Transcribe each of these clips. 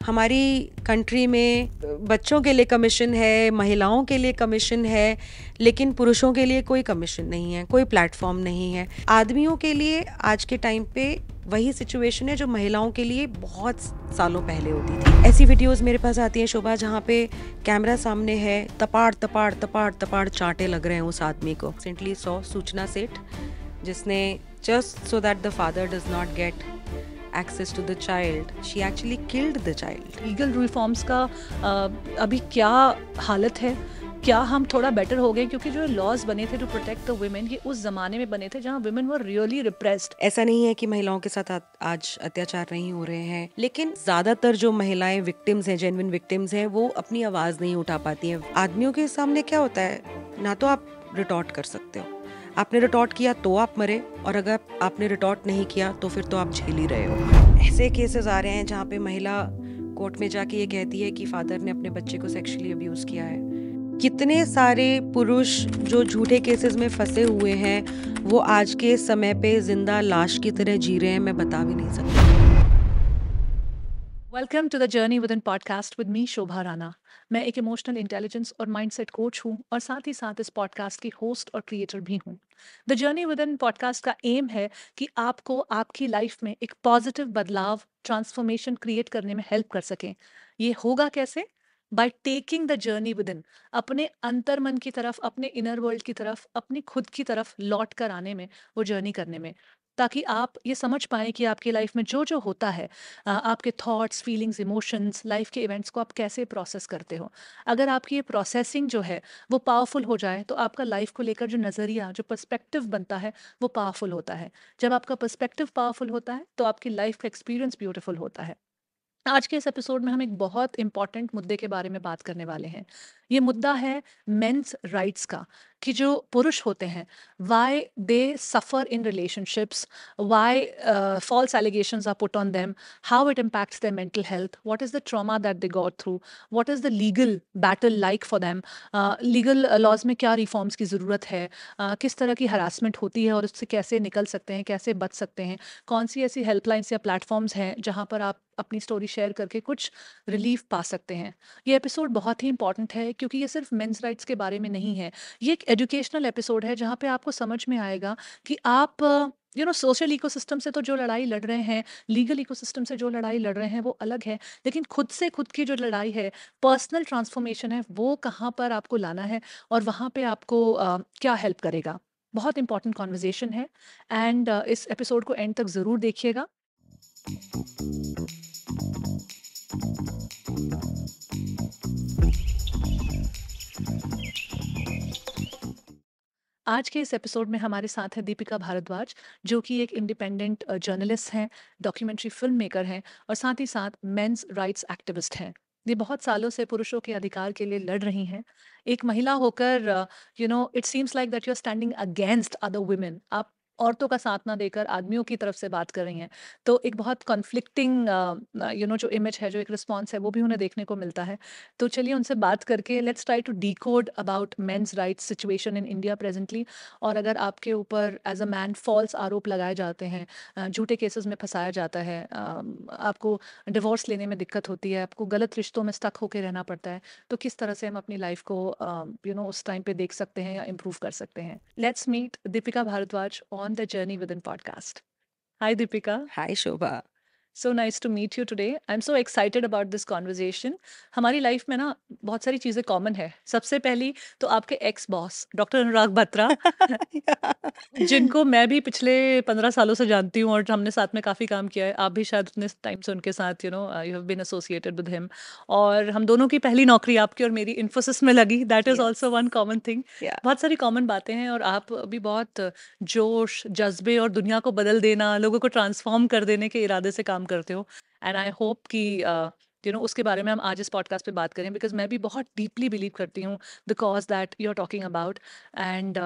हमारी कंट्री में बच्चों के लिए कमीशन है, महिलाओं के लिए कमीशन है, लेकिन पुरुषों के लिए कोई कमीशन नहीं है, कोई प्लेटफॉर्म नहीं है। आदमियों के लिए आज के टाइम पे वही सिचुएशन है जो महिलाओं के लिए बहुत सालों पहले होती थी। ऐसी वीडियोस मेरे पास आती हैं शोभा, जहाँ पे कैमरा सामने है, तपाड़ तपाड़ तपाड़ तपाड़ चांटे लग रहे हैं उस आदमी को। रिसेंटली सौ सूचना सेठ, जिसने just so that the father does not gate access to the child, she actually killed the child. Legal reforms का अभी क्या हालत है? क्या हम थोड़ा बेटर हो गए? क्योंकि जो लॉज बने थे टू प्रोटेक्ट द वुमेन, ये उस जमाने में बने थे जहाँ वुमेन वर रियली रिप्रेस्ड। ऐसा नहीं है कि महिलाओं के साथ आज अत्याचार नहीं हो रहे हैं, लेकिन ज्यादातर जो महिलाएं विक्टिम्स हैं, जेन्युइन विक्टिम्स हैं, वो अपनी आवाज नहीं उठा पाती हैं। आदमियों के सामने क्या होता है, ना तो आप रिटॉर्ट कर सकते हो, आपने रिटॉर्ट किया तो आप मरे, और अगर आपने रिटॉर्ट नहीं किया तो फिर तो आप झेल ही रहे हो। ऐसे केसेस आ रहे हैं जहाँ पे महिला कोर्ट में जाके ये कहती है कि फादर ने अपने बच्चे को सेक्सुअली अब्यूज किया है। कितने सारे पुरुष जो झूठे केसेस में फंसे हुए हैं, वो आज के समय पे जिंदा लाश की तरह जी रहे हैं, मैं बता भी नहीं सकती। Welcome to the journey within podcast with me Shobha Rana. मैं एक इमोशनल इंटेलिजेंस और माइंडसेट कोच हूँ और साथ ही साथ इस पॉडकास्ट की होस्ट और क्रिएटर भी हूँ। The journey within podcast का एम है कि आपको आपकी लाइफ में एक पॉजिटिव बदलाव, ट्रांसफॉर्मेशन क्रिएट करने में हेल्प कर सकें। ये होगा कैसे? By taking the journey with in, अपने अंतर मन की तरफ, अपने इनर वर्ल्ड की तरफ, अपनी खुद की तरफ लौट कर आने में, वो जर्नी करने में, ताकि आप ये समझ पाएं कि आपकी लाइफ में जो जो होता है, आपके थॉट्स, फीलिंग्स, इमोशंस, लाइफ के इवेंट्स को आप कैसे प्रोसेस करते हो। अगर आपकी ये प्रोसेसिंग जो है वो पावरफुल हो जाए, तो आपका लाइफ को लेकर जो नज़रिया, जो पर्सपेक्टिव बनता है, वो पावरफुल होता है। जब आपका पर्सपेक्टिव पावरफुल होता है तो आपकी लाइफ का एक्सपीरियंस ब्यूटीफुल होता है। आज के इस एपिसोड में हम एक बहुत इंपॉर्टेंट मुद्दे के बारे में बात करने वाले हैं। ये मुद्दा है मेंस राइट्स का, कि जो पुरुष होते हैं, why they suffer in relationships, why false allegations are put on them, how it impacts their mental health, what is the trauma that they got through, what is the legal battle like for them, legal laws में क्या reforms की ज़रूरत है, किस तरह की harassment होती है और उससे कैसे निकल सकते हैं, कैसे बच सकते हैं, कौन सी ऐसी हेल्पलाइंस या प्लेटफॉर्म्स हैं जहाँ पर आप अपनी स्टोरी शेयर करके कुछ रिलीफ पा सकते हैं। ये एपिसोड बहुत ही इंपॉर्टेंट है क्योंकि ये सिर्फ मेंस राइट्स के बारे में नहीं है। ये एक एजुकेशनल एपिसोड है जहाँ पे आपको समझ में आएगा कि आप सोशल इकोसिस्टम से तो जो लड़ाई लड़ रहे हैं, लीगल इकोसिस्टम से जो लड़ाई लड़ रहे हैं, वो अलग है, लेकिन खुद से खुद की जो लड़ाई है, पर्सनल ट्रांसफॉर्मेशन है, वो कहाँ पर आपको लाना है और वहाँ पे आपको क्या हेल्प करेगा। बहुत इंपॉर्टेंट कॉन्वर्जेशन है एंड इस एपिसोड को एंड तक ज़रूर देखिएगा। आज के इस एपिसोड में हमारे साथ है दीपिका भारद्वाज, जो कि एक इंडिपेंडेंट जर्नलिस्ट हैं, डॉक्यूमेंट्री फिल्म मेकर हैं और साथ ही साथ मेंस राइट्स एक्टिविस्ट हैं। ये बहुत सालों से पुरुषों के अधिकार के लिए लड़ रही हैं। एक महिला होकर it seems like that you are standing against other women. आप औरतों का साथ ना देकर आदमियों की तरफ से बात कर रही हैं। तो एक बहुत कॉन्फ्लिक्टिंग जो इमेज है, जो एक रिस्पॉन्स है, वो भी उन्हें देखने को मिलता है। तो चलिए उनसे बात करके let's try to decode about men's rights situation in India presently. और अगर आपके ऊपर एज अ मैन फॉल्स आरोप लगाए जाते हैं, झूठे केसेस में फंसाया जाता है, आपको डिवोर्स लेने में दिक्कत होती है, आपको गलत रिश्तों में स्टक होकर रहना पड़ता है, तो किस तरह से हम अपनी लाइफ को उस टाइम पे देख सकते हैं या इम्प्रूव कर सकते हैं। Let's meet Deepika Bhardwaj on the journey within podcast. Hi Deepika. Hi Shobha. So nice to meet you today. I am so excited about this conversation. हमारी लाइफ में ना बहुत सारी चीज़ें कॉमन है। सबसे पहली तो आपके एक्स बॉस डॉक्टर अनुराग बत्रा, जिनको मैं भी पिछले 15 सालों से जानती हूँ और हमने साथ में काफ़ी काम किया है। आप भी शायद उतने टाइम से उनके साथ you have been associated with him. और हम दोनों की पहली नौकरी आपकी और मेरी इन्फोसिस में लगी। That is Yes. Also one common thing. Yeah. बहुत सारी कॉमन बातें हैं और आप भी बहुत जोश, जज्बे और दुनिया को बदल देना, लोगों को ट्रांसफॉर्म कर देने के इरादे से काम करते हो। एंड आई होप कि उसके बारे में हम आज इस पॉडकास्ट पे बात करें, बिकॉज मैं भी बहुत डीपली बिलीव करती हूँ the cause that you are talking about. And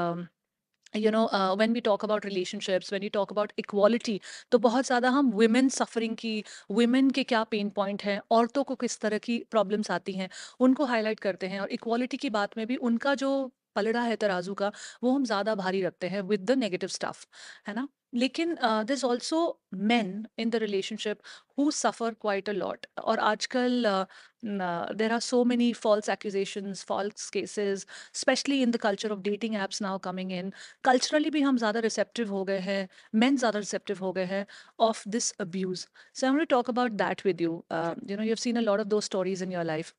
when we talk about relationships, when we talk about equality, तो बहुत ज़्यादा हम women suffering की, women के क्या पेन पॉइंट हैं, औरतों को किस तरह की प्रॉब्लम्स आती हैं, उनको हाईलाइट करते हैं। और इक्वालिटी की बात में भी उनका जो पलड़ा है तराजू का, वो हम ज़्यादा भारी रखते हैं विद द नेगेटिव स्टफ, है ना? लेकिन there is also men in the relationship who suffer quite a lot, और आजकल there are so many false accusations, false cases, specially in the culture of dating apps now coming in. Culturally भी हम ज़्यादा receptive हो गए हैं, main ज़्यादा receptive हो गए हैं of this abuse. So I want to talk about that with you. You've seen a lot of those stories in your life.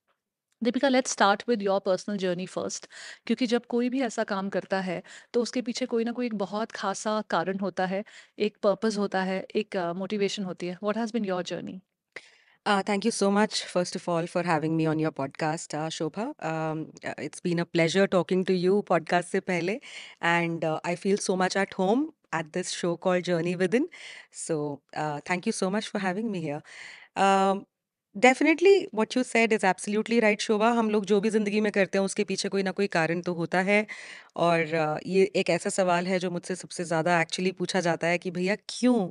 Deepika, let's start with your personal journey first, क्योंकि जब कोई भी ऐसा काम करता है तो उसके पीछे कोई ना कोई एक बहुत खासा कारण होता है, एक पर्पस होता है, एक मोटिवेशन होती है। What has been your journey? Thank you so much, first of all, for having me on your podcast, Shobha. It's been a pleasure talking to you podcast se pehle, and I feel so much at home at this show called Journey Within. So, thank you so much for having me here. Um, definitely what you said is absolutely right Shobha. हम लोग जो भी ज़िंदगी में करते हैं उसके पीछे कोई ना कोई कारण तो होता है। और ये एक ऐसा सवाल है जो मुझसे सबसे ज़्यादा एक्चुअली पूछा जाता है कि भैया क्यों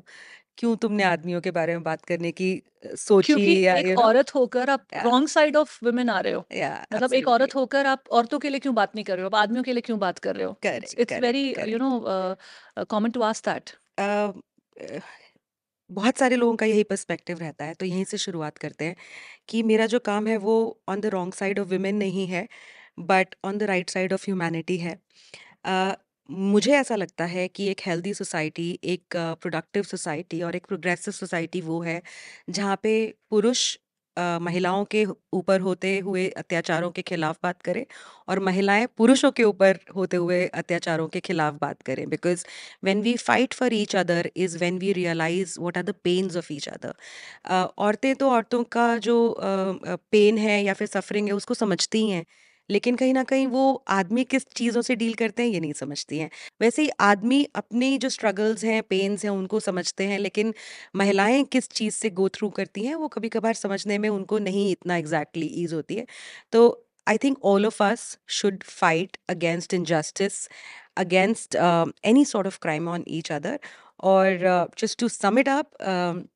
क्यों तुमने आदमियों के बारे में बात करने की सोची क्योंकि या एक औरत होकर आप या रॉन्ग साइड ऑफ वुमेन आ रहे हो। या मतलब एक एब्सोल्युटली औरत होकर आप औरतों के लिए क्यों बात नहीं कर रहे हो, आप आदमियों के लिए क्यों बात कर रहे हो? It's correct it's very correct correct common to ask that. बहुत सारे लोगों का यही पर्सपेक्टिव रहता है, तो यहीं से शुरुआत करते हैं कि मेरा जो काम है वो on the wrong side of women नहीं है, but on the right side of humanity है। अ, मुझे ऐसा लगता है कि एक हेल्दी सोसाइटी, एक प्रोडक्टिव सोसाइटी और एक प्रोग्रेसिव सोसाइटी वो है जहाँ पे पुरुष महिलाओं के ऊपर होते हुए अत्याचारों के खिलाफ बात करें और महिलाएं पुरुषों के ऊपर होते हुए अत्याचारों के खिलाफ बात करें। Because when we fight for each other is when we realise what are the pains of each other. औरतें तो औरतों का जो पेन है या फिर सफरिंग है उसको समझती हैं, लेकिन कहीं न कहीं वो आदमी किस चीज़ों से डील करते हैं ये नहीं समझती हैं। वैसे ही आदमी अपनी जो स्ट्रगल्स हैं, पेन्स हैं उनको समझते हैं, लेकिन महिलाएँ किस चीज़ से गो थ्रू करती हैं वो कभी-कभार समझने में उनको नहीं इतना एग्ज़ैक्टली ईज़ होती है। तो I think all of us should fight against injustice, against any sort of crime on each other. और just to sum it up,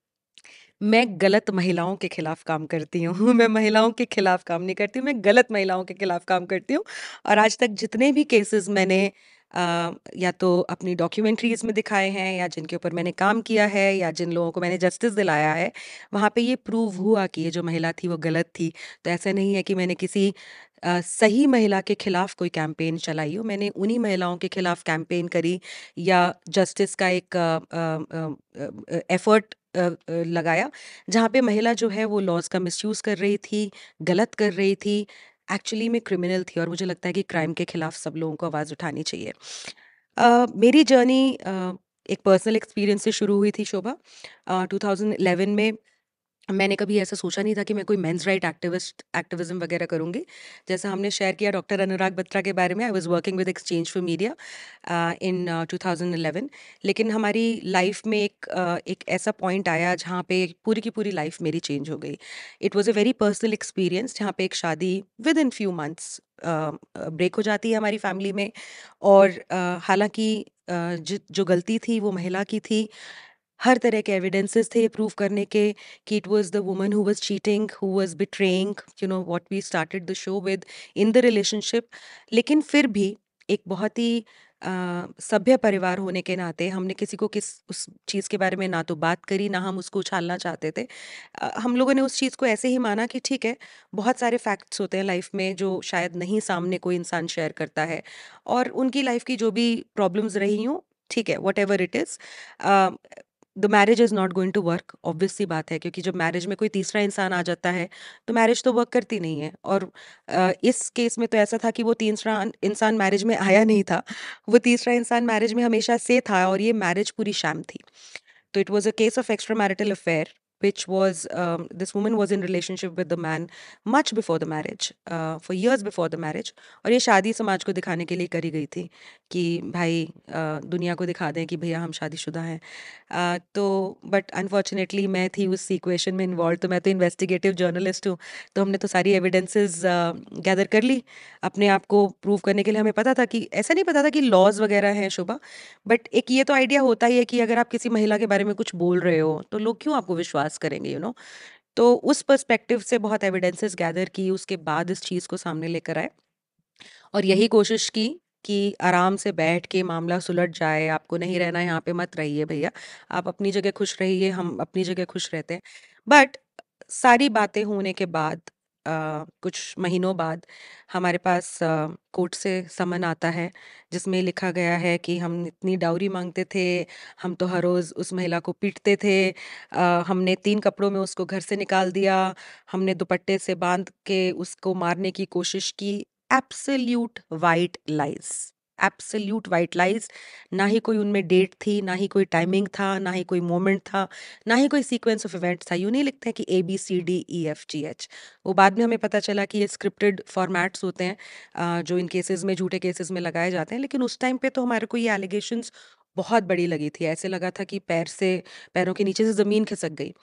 मैं गलत महिलाओं के खिलाफ काम करती हूँ। मैं महिलाओं के खिलाफ काम नहीं करती हूँ, मैं गलत महिलाओं के खिलाफ काम करती हूँ। और आज तक जितने भी केसेस मैंने या तो अपनी डॉक्यूमेंट्रीज में दिखाए हैं या जिनके ऊपर मैंने काम किया है या जिन लोगों को मैंने जस्टिस दिलाया है, वहाँ पे ये प्रूव हुआ कि ये जो महिला थी वो गलत थी। तो ऐसा नहीं है कि मैंने किसी सही महिला के खिलाफ कोई कैंपेन चलाई हो, मैंने उन्हीं महिलाओं के खिलाफ कैंपेन करी या जस्टिस का एक एफर्ट लगाया जहाँ पे महिला जो है वो लॉज का मिसयूज़ कर रही थी, गलत कर रही थी, एक्चुअली में क्रिमिनल थी। और मुझे लगता है कि क्राइम के खिलाफ सब लोगों को आवाज़ उठानी चाहिए। मेरी जर्नी एक पर्सनल एक्सपीरियंस से शुरू हुई थी शोभा। 2011 में मैंने कभी ऐसा सोचा नहीं था कि मैं कोई मेंस राइट एक्टिविज्म वगैरह करूँगी। जैसा हमने शेयर किया डॉक्टर अनुराग बत्रा के बारे में, I was working with Exchange for Media in 2011। लेकिन हमारी लाइफ में एक ऐसा पॉइंट आया जहाँ पे पूरी की पूरी लाइफ मेरी चेंज हो गई। It was a very personal experience जहाँ पे एक शादी within few months break हो जाती है हमारी फैमिली में। और हालाँकि जो गलती थी वो महिला की थी। हर तरह के एविडेंसेस थे प्रूव करने के कि it was the woman who was cheating, who was betraying, what we started the show with in the relationship. लेकिन फिर भी एक बहुत ही सभ्य परिवार होने के नाते हमने किसी को किस उस चीज़ के बारे में ना तो बात करी, ना हम उसको उछालना चाहते थे। हम लोगों ने उस चीज़ को ऐसे ही माना कि ठीक है, बहुत सारे फैक्ट्स होते हैं लाइफ में जो शायद नहीं सामने कोई इंसान शेयर करता है, और उनकी लाइफ की जो भी प्रॉब्लम्स रही हों, ठीक है, whatever it is, the marriage is not going to work. Obvious सी बात है, क्योंकि जब मैरिज में कोई तीसरा इंसान आ जाता है तो मैरिज तो वर्क करती नहीं है। और इस केस में तो ऐसा था कि वो तीसरा इंसान मैरिज में आया नहीं था, वो तीसरा इंसान मैरिज में हमेशा से था और ये मैरिज पूरी शैम थी। So it was a case of extramarital affair, which was this woman was in relationship with the man much before the marriage, for years before the marriage. और ये शादी समाज को दिखाने के लिए करी गई थी कि भाई दुनिया को दिखा दें कि भैया हम शादीशुदा हैं। तो बट अनफॉर्चुनेटली मैं थी उस इक्वेशन में इन्वॉल्व, तो मैं तो इन्वेस्टिगेटिव जर्नलिस्ट हूँ। तो हमने तो सारी एविडेंसेस गैदर कर ली अपने आप को प्रूव करने के लिए। हमें पता था कि ऐसा नहीं पता था कि लॉज वगैरह हैं शोभा, बट एक ये तो आइडिया होता ही है कि अगर आप किसी महिला के बारे में कुछ बोल रहे हो तो लोग क्यों आपको विश्वास करेंगे, तो उस पर्सपेक्टिव से बहुत एविडेंसेस गैदर की, उसके बाद इस चीज़ को सामने लेकर आए। और यही कोशिश की कि आराम से बैठ के मामला सुलझ जाए, आपको नहीं रहना यहाँ पे मत रहिए भैया, आप अपनी जगह खुश रहिए, हम अपनी जगह खुश रहते हैं। बट सारी बातें होने के बाद कुछ महीनों बाद हमारे पास कोर्ट से समन आता है जिसमें लिखा गया है कि हम इतनी डाउरी मांगते थे, हम तो हर रोज़ उस महिला को पीटते थे, हमने 3 कपड़ों में उसको घर से निकाल दिया, हमने दुपट्टे से बांध के उसको मारने की कोशिश की। Absolute white lies, absolute white lies. ना ही कोई उनमें डेट थी, ना ही कोई टाइमिंग था, ना ही कोई मोमेंट था, ना ही कोई सीक्वेंस ऑफ इवेंट्स था। यूं नहीं लिखते हैं कि ABCDEFGH। वो बाद में हमें पता चला कि ये स्क्रिप्टेड फॉर्मेट्स होते हैं, जो इन केसेस में, झूठे केसेस में लगाए जाते हैं। लेकिन उस टाइम पे तो हमारे को ये एलिगेशंस बहुत बड़ी लगी थी, ऐसे लगा था कि पैरों के नीचे से ज़मीन खिसक गई।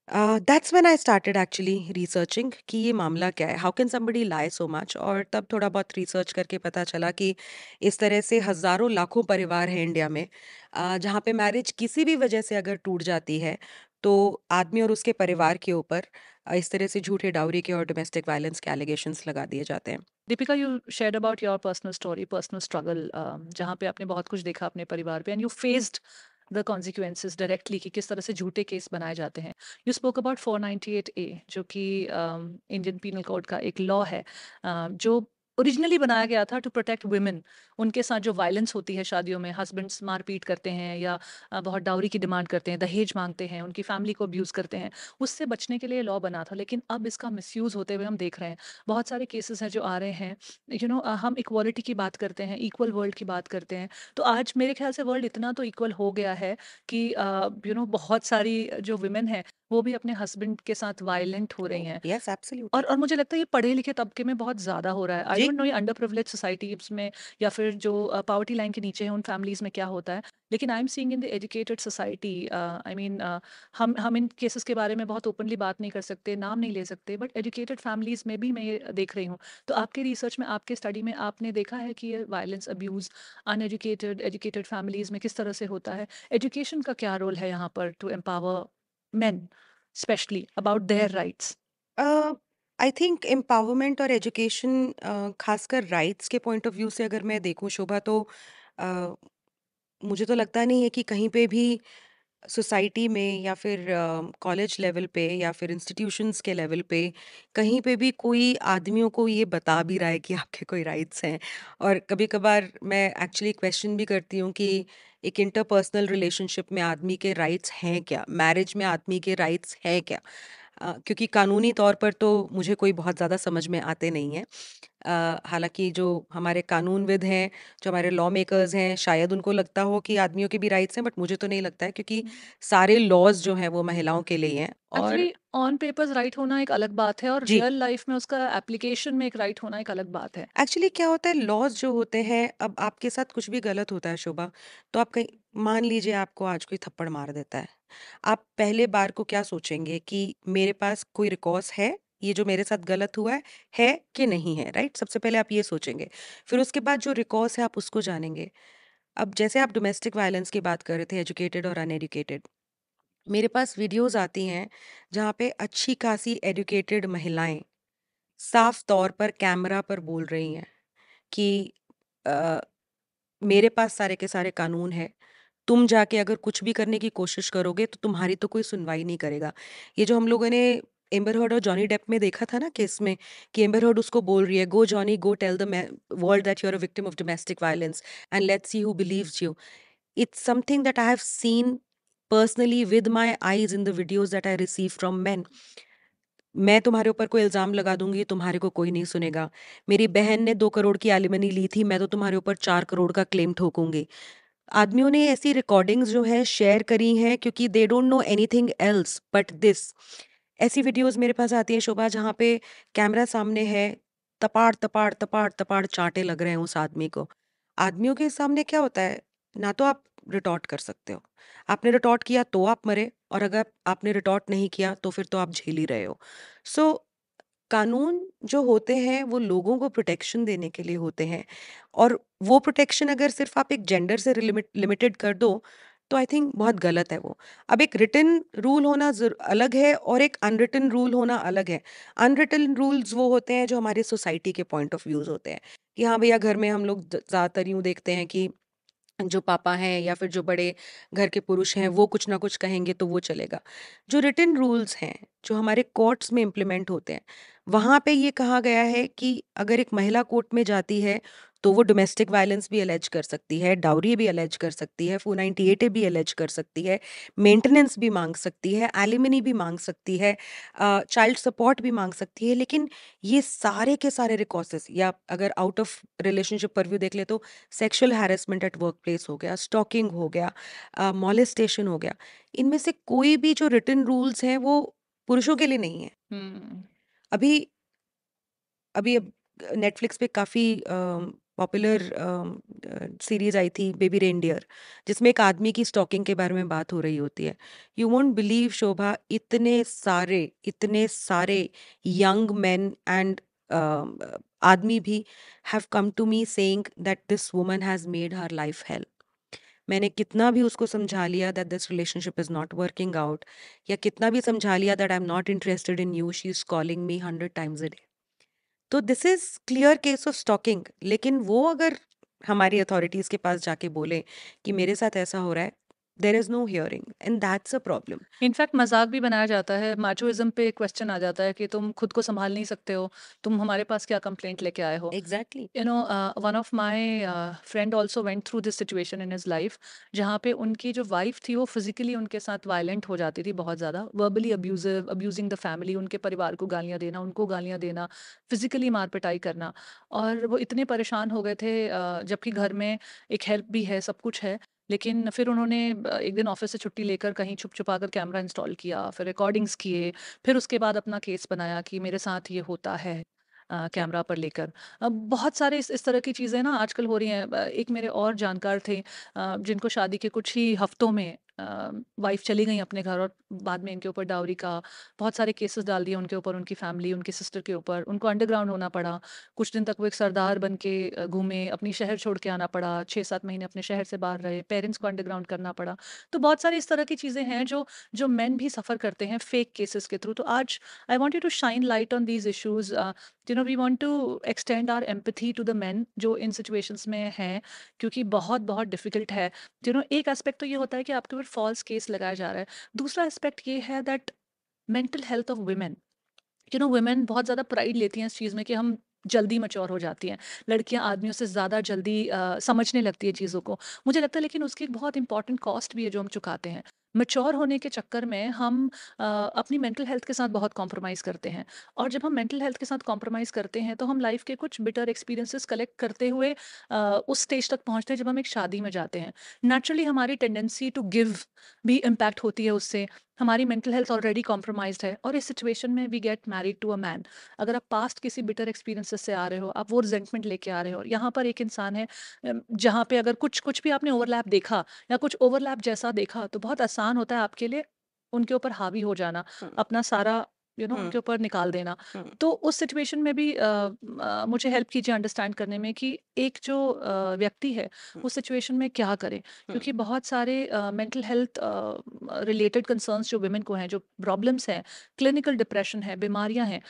That's when I started actually researching कि ये मामला क्या है, how can somebody lie so much. और तब थोड़ा बहुत रिसर्च करके पता चला कि इस तरह से हज़ारों लाखों परिवार हैं इंडिया में, जहाँ पे मैरिज किसी भी वजह से अगर टूट जाती है तो आदमी और उसके परिवार के ऊपर इस तरह से झूठे डाउरी के और डोमेस्टिक वायलेंस के एलिगेशंस लगा दिए जाते हैं। Deepika, you shared about your personal story, personal struggle, जहाँ पे आपने बहुत कुछ देखा अपने परिवार पे, and you faced the consequences directly कि किस तरह से झूठे केस बनाए जाते हैं। यू स्पोक अबाउट 498A, जो कि इंडियन पीनल कोड का एक लॉ है, जो ओरिजिनली बनाया गया था टू प्रोटेक्ट वुमेन। उनके साथ जो वायलेंस होती है शादियों में, हस्बैंड्स मारपीट करते हैं या बहुत डाउरी की डिमांड करते हैं, दहेज मांगते हैं, उनकी फैमिली को अब्यूज़ करते हैं, उससे बचने के लिए लॉ बना था। लेकिन अब इसका मिसयूज़ होते हुए हम देख रहे हैं। बहुत सारे केसेस हैं जो आ रहे हैं। हम इक्वालिटी की बात करते हैं, इक्वल वर्ल्ड की बात करते हैं। तो आज मेरे ख्याल से वर्ल्ड इतना तो इक्वल हो गया है कि बहुत सारी जो वुमेन हैं, वो भी अपने हस्बैंड के साथ वायलेंट हो रही हैं। यस, और एब्सोल्युटली। मुझे लगता है ये पढ़े लिखे तबके में बहुत ज़्यादा हो रहा है। आई जी। डोंट नो ये अंडर प्रिविलेज सोसाइटीज़ में या फिर जो पॉवर्टी लाइन के नीचे हैं उन फैमिलीज़ में क्या होता है। लेकिन I am seeing in the educated society, I mean, हम इन केसेस के बारे में बहुत ओपनली बात नहीं कर सकते, नाम नहीं ले सकते, बट एजुकेटेड फैमिलीज़ में भी मैं ये देख रही हूँ। तो आपके रिसर्च में, आपके स्टडी में आपने देखा है कि ये violence, abuse uneducated, educated families में किस तरह से होता है? एजुकेशन का क्या रोल है यहाँ पर to empower men, specially about their rights? I think empowerment और एजुकेशन, खासकर राइट्स के पॉइंट ऑफ व्यू से अगर मैं देखूं शोभा, तो अ, मुझे तो लगता नहीं है कि कहीं पे भी सोसाइटी में या फिर कॉलेज लेवल पे या फिर इंस्टीट्यूशंस के लेवल पे कहीं पे भी कोई आदमियों को ये बता भी रहा है कि आपके कोई राइट्स हैं। और कभी कभार मैं एक्चुअली क्वेश्चन भी करती हूँ कि एक इंटरपर्सनल रिलेशनशिप में आदमी के राइट्स हैं क्या, मैरिज में आदमी के राइट्स हैं क्या। क्योंकि कानूनी तौर पर तो मुझे कोई बहुत ज़्यादा समझ में आते नहीं हैं। हालांकि जो हमारे कानूनविद हैं, जो हमारे लॉ मेकर्स हैं, शायद उनको लगता हो कि आदमियों के भी राइट्स हैं, बट मुझे तो नहीं लगता है, क्योंकि सारे लॉज जो हैं वो महिलाओं के लिए हैं। और एक्चुअली ऑन पेपर्स राइट होना एक अलग बात है और जी, रियल लाइफ में उसका एप्लीकेशन में एक राइट होना एक अलग बात है। एक्चुअली क्या होता है, लॉज जो होते हैं, अब आपके साथ कुछ भी गलत होता है शोभा, तो आप कहीं, मान लीजिए आपको आज कोई थप्पड़ मार देता है, आप पहले बार को क्या सोचेंगे कि मेरे पास कोई रिकॉर्ड्स है, ये जो मेरे साथ गलत हुआ है कि नहीं है, राइट? सबसे पहले आप ये सोचेंगे। फिर उसके बाद जो रिकॉर्ड्स है आप उसको जानेंगे। अब जैसे आप डोमेस्टिक वायलेंस की बात कर रहे थे, एजुकेटेड और अनएजुकेटेड, मेरे पास वीडियोस आती हैं जहाँ पे अच्छी खासी एजुकेटेड महिलाएं साफ तौर पर कैमरा पर बोल रही हैं कि अ, मेरे पास सारे के सारे कानून है, तुम जाके अगर कुछ भी करने की कोशिश करोगे तो तुम्हारी तो कोई सुनवाई नहीं करेगा। ये जो हम लोगों ने एम्बर हर्ड और जॉनी डेप में देखा था ना केस में, कि एम्बर हर्ड उसको बोल रही है, go Johnny, go tell the world that you are a victim of domestic violence and let's see who believes you. It's something that I have seen personally with my eyes in the videos that I receive from men. मैं तुम्हारे ऊपर कोई इल्ज़ाम लगा दूंगी, तुम्हारे को कोई नहीं सुनेगा। मेरी बहन ने 2 करोड़ की एलिमनी ली थी, मैं तो तुम्हारे ऊपर 4 करोड़ का क्लेम ठोकूंगी। आदमियों ने ऐसी रिकॉर्डिंग्स जो है शेयर करी हैं, क्योंकि they don't know anything else but this. ऐसी वीडियोस मेरे पास आती हैं शोभा, जहाँ पे कैमरा सामने है, तपाड़ तपाड़ तपाड़ तपाड़ चांटे लग रहे हैं उस आदमी को। आदमियों के सामने क्या होता है, ना तो आप रिटॉर्ट कर सकते हो, आपने रिटॉर्ट किया तो आप मरे, और अगर आपने रिटॉर्ट नहीं किया तो फिर तो आप झेल ही रहे हो। सो कानून जो होते हैं वो लोगों को प्रोटेक्शन देने के लिए होते हैं, और वो प्रोटेक्शन अगर सिर्फ आप एक जेंडर से लिमिटेड कर दो, तो आई थिंक बहुत गलत है वो। अब एक रिटन रूल होना अलग है और एक अनरिटन रूल होना अलग है। अनरिटन रूल्स वो होते हैं जो हमारे सोसाइटी के पॉइंट ऑफ व्यूज होते हैं कि हाँ भैया, घर में हम लोग ज़्यादातर यूँ देखते हैं कि जो पापा हैं या फिर जो बड़े घर के पुरुष हैं वो कुछ ना कुछ कहेंगे तो वो चलेगा। जो रिटन रूल्स हैं, जो हमारे कोर्ट्स में इम्प्लीमेंट होते हैं, वहाँ पे ये कहा गया है कि अगर एक महिला कोर्ट में जाती है तो वो डोमेस्टिक वायलेंस भी अलेज कर सकती है, डाउरी भी अलेज कर सकती है, 498 भी अलेज कर सकती है, मेंटेनेंस भी मांग सकती है, एलिमनी भी मांग सकती है, चाइल्ड सपोर्ट भी मांग सकती है। लेकिन ये सारे के सारे रिकॉर्सेस, या अगर आउट ऑफ रिलेशनशिप परव्यू देख ले तो sexual harassment at work place हो गया, स्टॉकिंग हो गया, मॉलेस्टेशन हो गया, इनमें से कोई भी जो रिटन रूल्स हैं वो पुरुषों के लिए नहीं है। हम्म। अभी अभी अब नेटफ्लिक्स पे काफ़ी पॉपुलर सीरीज आई थी बेबी रेनडियर, जिसमें एक आदमी की स्टॉकिंग के बारे में बात हो रही होती है। यू वोंट बिलीव शोभा, इतने सारे यंग मैन एंड आदमी भी have come to me saying that this woman has made her life hell. मैंने कितना भी उसको समझा लिया that this relationship is not working out, या कितना भी समझा लिया that I am not interested in you, she is calling me 100 times a day. तो this is clear case of stalking. लेकिन वो अगर हमारी अथॉरिटीज के पास जाके बोले कि मेरे साथ ऐसा हो रहा है, there is no hearing and that's a problem. In fact मजाक भी बनाया जाता है, माचोइज्म पे क्वेश्चन आ जाता है कि तुम खुद को संभाल नहीं सकते हो, तुम हमारे पास क्या कंप्लेंट लेके आए हो। Exactly. You know, one of my friend also went through this situation in his life, जहाँ पे उनकी जो वाइफ थी वो फिजिकली उनके साथ वायलेंट हो जाती थी, बहुत ज़्यादा verbally abusive, abusing the family, उनके परिवार को गालियाँ देना, उनको गालियाँ देना, फिजिकली मार पिटाई करना। और वो इतने परेशान हो गए थे, जबकि घर में एक हेल्प भी है, सब कुछ है, लेकिन फिर उन्होंने एक दिन ऑफिस से छुट्टी लेकर कहीं छुप-छुपा कर कैमरा इंस्टॉल किया, फिर रिकॉर्डिंग्स किए, फिर उसके बाद अपना केस बनाया कि मेरे साथ ये होता है, कैमरा पर लेकर। बहुत सारे इस तरह की चीज़ें ना आजकल हो रही हैं। एक मेरे और जानकार थे, जिनको शादी के कुछ ही हफ्तों में वाइफ़ चली गई अपने घर, और बाद में इनके ऊपर डाउरी का बहुत सारे केसेस डाल दिए उनके ऊपर, उनकी फैमिली, उनकी सिस्टर के ऊपर। उनको अंडरग्राउंड होना पड़ा। कुछ दिन तक वो एक सरदार बन के घूमे, अपनी शहर छोड़ के आना पड़ा, 6-7 महीने अपने शहर से बाहर रहे, पेरेंट्स को अंडरग्राउंड करना पड़ा। तो बहुत सारी इस तरह की चीज़ें हैं जो जो मेन भी सफ़र करते हैं फेक केसेस के थ्रू। तो आज I want you to shine light on these issues. We want to extend our empathy to the men जो इन सिचुएशंस में हैं, क्योंकि बहुत बहुत डिफ़िकल्ट है। एक एस्पेक्ट तो ये होता है कि आपके ऊपर फ़ॉल्स केस लगाया जा रहा है। दूसरा एस्पेक्ट ये है that mental health of women, women बहुत ज़्यादा प्राइड लेती हैं इस चीज़ में कि हम जल्दी मैच्योर हो जाती हैं। लड़कियां आदमियों से ज़्यादा जल्दी समझने लगती है चीज़ों को। मुझे लगता है लेकिन उसकी एक बहुत इंपॉर्टेंट कॉस्ट भी है जो हम चुकाते हैं। मैच्योर होने के चक्कर में हम अपनी मेंटल हेल्थ के साथ बहुत कॉम्प्रोमाइज़ करते हैं, और जब हम मेंटल हेल्थ के साथ कॉम्प्रोमाइज़ करते हैं तो हम लाइफ के कुछ बिटर एक्सपीरियंसेस कलेक्ट करते हुए उस स्टेज तक पहुंचते हैं जब हम एक शादी में जाते हैं। नेचुरली हमारी टेंडेंसी टू गिव भी इम्पैक्ट होती है उससे। हमारी मेंटल हेल्थ ऑलरेडी कॉम्प्रोमाइज्ड है, और इस सिचुएशन में we get married to a man. अगर आप पास्ट किसी बिटर एक्सपीरियंसेस से आ रहे हो, आप वो रिजेंटमेंट लेके आ रहे हो, यहाँ पर एक इंसान है जहाँ पे अगर कुछ कुछ भी आपने ओवरलैप देखा या कुछ ओवरलैप जैसा देखा, तो बहुत आसान होता है आपके लिए उनके ऊपर हावी हो जाना, हम्म। अपना सारा हम्म। उनके ऊपर निकाल देना। हम्म। तो उस सिचुएशन में भी मुझे हेल्प कीजिए अंडरस्टैंड करने में कि एक जो व्यक्ति है हम्म। उस सिचुएशन में क्या करे, हम्म। क्योंकि बहुत सारे मेंटल हेल्थ रिलेटेड कंसर्न्स जो वुमेन को हैं, जो प्रॉब्लम्स हैं, क्लिनिकल डिप्रेशन है, बीमारियां हैं,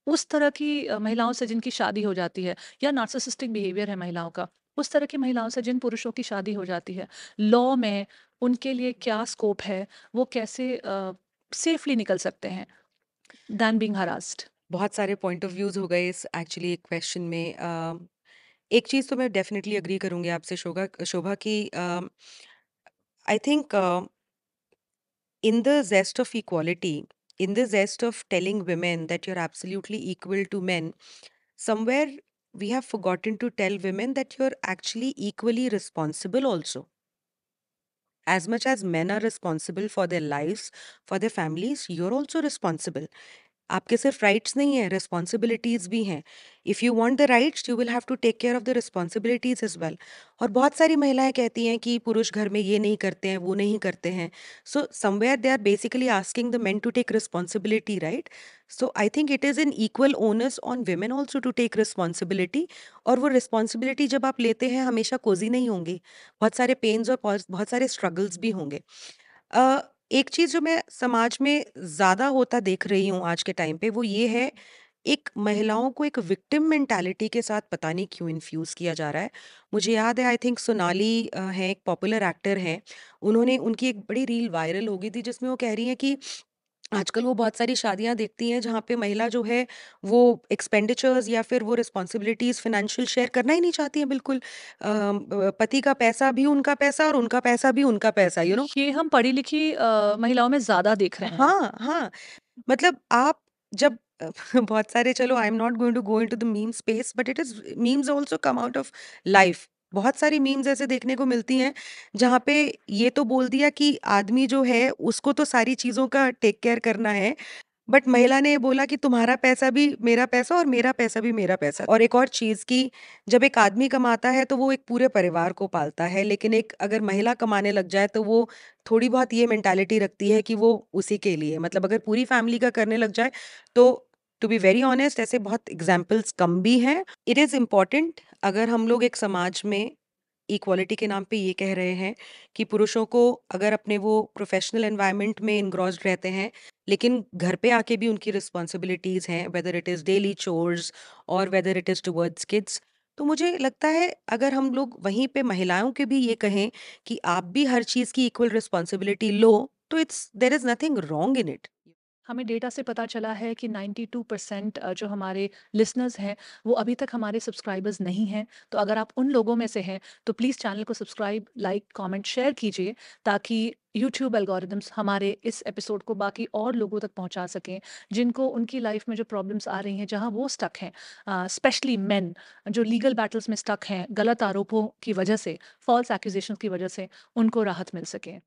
उस तरह की महिलाओं से जिनकी शादी हो जाती है, या नार्सिसिस्टिक बिहेवियर है महिलाओं का, उस तरह की महिलाओं से जिन पुरुषों की शादी हो जाती है, लॉ में उनके लिए क्या स्कोप है, वो कैसे सेफली निकल सकते हैं दैन बीइंग हरास्ड। बहुत सारे पॉइंट ऑफ व्यूज हो गए इस एक्चुअली एक क्वेश्चन में। एक चीज़ तो मैं डेफिनेटली अग्री करूंगी आपसे शोभा शोभा की, I think in the zest of equality, in the zest of telling women that you're absolutely equal to men, somewhere we have forgotten to tell women that you're actually equally responsible also. As much as men are responsible for their lives, for their families, you're also responsible. आपके सिर्फ rights नहीं है, responsibilities भी हैं। If you want the rights you will have to take care of the responsibilities as well. और बहुत सारी महिलाएं कहती हैं कि पुरुष घर में ये नहीं करते हैं, वो नहीं करते हैं। So somewhere they are basically asking the men to take responsibility, right? So I think it is an equal onus on women also to take responsibility. और वो रिस्पॉन्सिबिलिटी जब आप लेते हैं हमेशा कोजी नहीं होंगी, बहुत सारे पेन्स और बहुत सारे स्ट्रगल्स भी होंगे। अ, एक चीज़ जो मैं समाज में ज़्यादा होता देख रही हूँ आज के टाइम पे वो ये है, एक महिलाओं को एक विक्टिम मेंटालिटी के साथ पता नहीं क्यों इन्फ्यूज़ किया जा रहा है। मुझे याद है, आई थिंक सोनाली हैं, एक पॉपुलर एक्टर हैं, उन्होंने उनकी एक बड़ी रील वायरल हो गई थी जिसमें वो कह रही हैं कि आजकल वो बहुत सारी शादियाँ देखती हैं जहाँ पे महिला जो है वो एक्सपेंडिचर्स या फिर वो रिस्पॉन्सिबिलिटीज़ फाइनेंशियल शेयर करना ही नहीं चाहती हैं बिल्कुल। पति का पैसा भी उनका पैसा और उनका पैसा भी उनका पैसा, ये हम पढ़ी लिखी महिलाओं में ज़्यादा देख रहे हैं। हाँ, हाँ। मतलब आप जब बहुत सारे, चलो I am not going to go into the meme space but it is memes also come out of life. बहुत सारी मीम्स ऐसे देखने को मिलती हैं जहाँ पे ये तो बोल दिया कि आदमी जो है उसको तो सारी चीज़ों का टेक केयर करना है, बट महिला ने ये बोला कि तुम्हारा पैसा भी मेरा पैसा और मेरा पैसा भी मेरा पैसा। और एक और चीज़ कि जब एक आदमी कमाता है तो वो एक पूरे परिवार को पालता है, लेकिन एक अगर महिला कमाने लग जाए तो वो थोड़ी बहुत ये मेंटालिटी रखती है कि वो उसी के लिए, मतलब अगर पूरी फैमिली का करने लग जाए तो टू बी वेरी ऑनेस्ट ऐसे बहुत एग्जाम्पल्स कम भी हैं। इट इज़ इम्पॉर्टेंट, अगर हम लोग एक समाज में इक्वालिटी के नाम पे ये कह रहे हैं कि पुरुषों को अगर अपने वो प्रोफेशनल एनवायरनमेंट में इन्ग्रॉस्ड रहते हैं, लेकिन घर पे आके भी उनकी रिस्पॉन्सिबिलिटीज़ हैं, whether it is daily chores और whether it is towards kids. तो मुझे लगता है अगर हम लोग वहीं पे महिलाओं के भी ये कहें कि आप भी हर चीज़ की इक्वल रिस्पॉन्सिबिलिटी लो, तो it's there is nothing wrong in it. हमें डेटा से पता चला है कि 92% जो हमारे लिसनर्स हैं वो अभी तक हमारे सब्सक्राइबर्स नहीं हैं। तो अगर आप उन लोगों में से हैं तो प्लीज़ चैनल को सब्सक्राइब, लाइक, कमेंट, शेयर कीजिए ताकि यूट्यूब एल्गोरिदम्स हमारे इस एपिसोड को बाकी और लोगों तक पहुंचा सकें जिनको उनकी लाइफ में जो प्रॉब्लम्स आ रही हैं, जहां वो स्टक हैं, स्पेशली मेन जो लीगल बैटल्स में स्टक हैं गलत आरोपों की वजह से, फॉल्स एक्यूजेशंस की वजह से, उनको राहत मिल सके।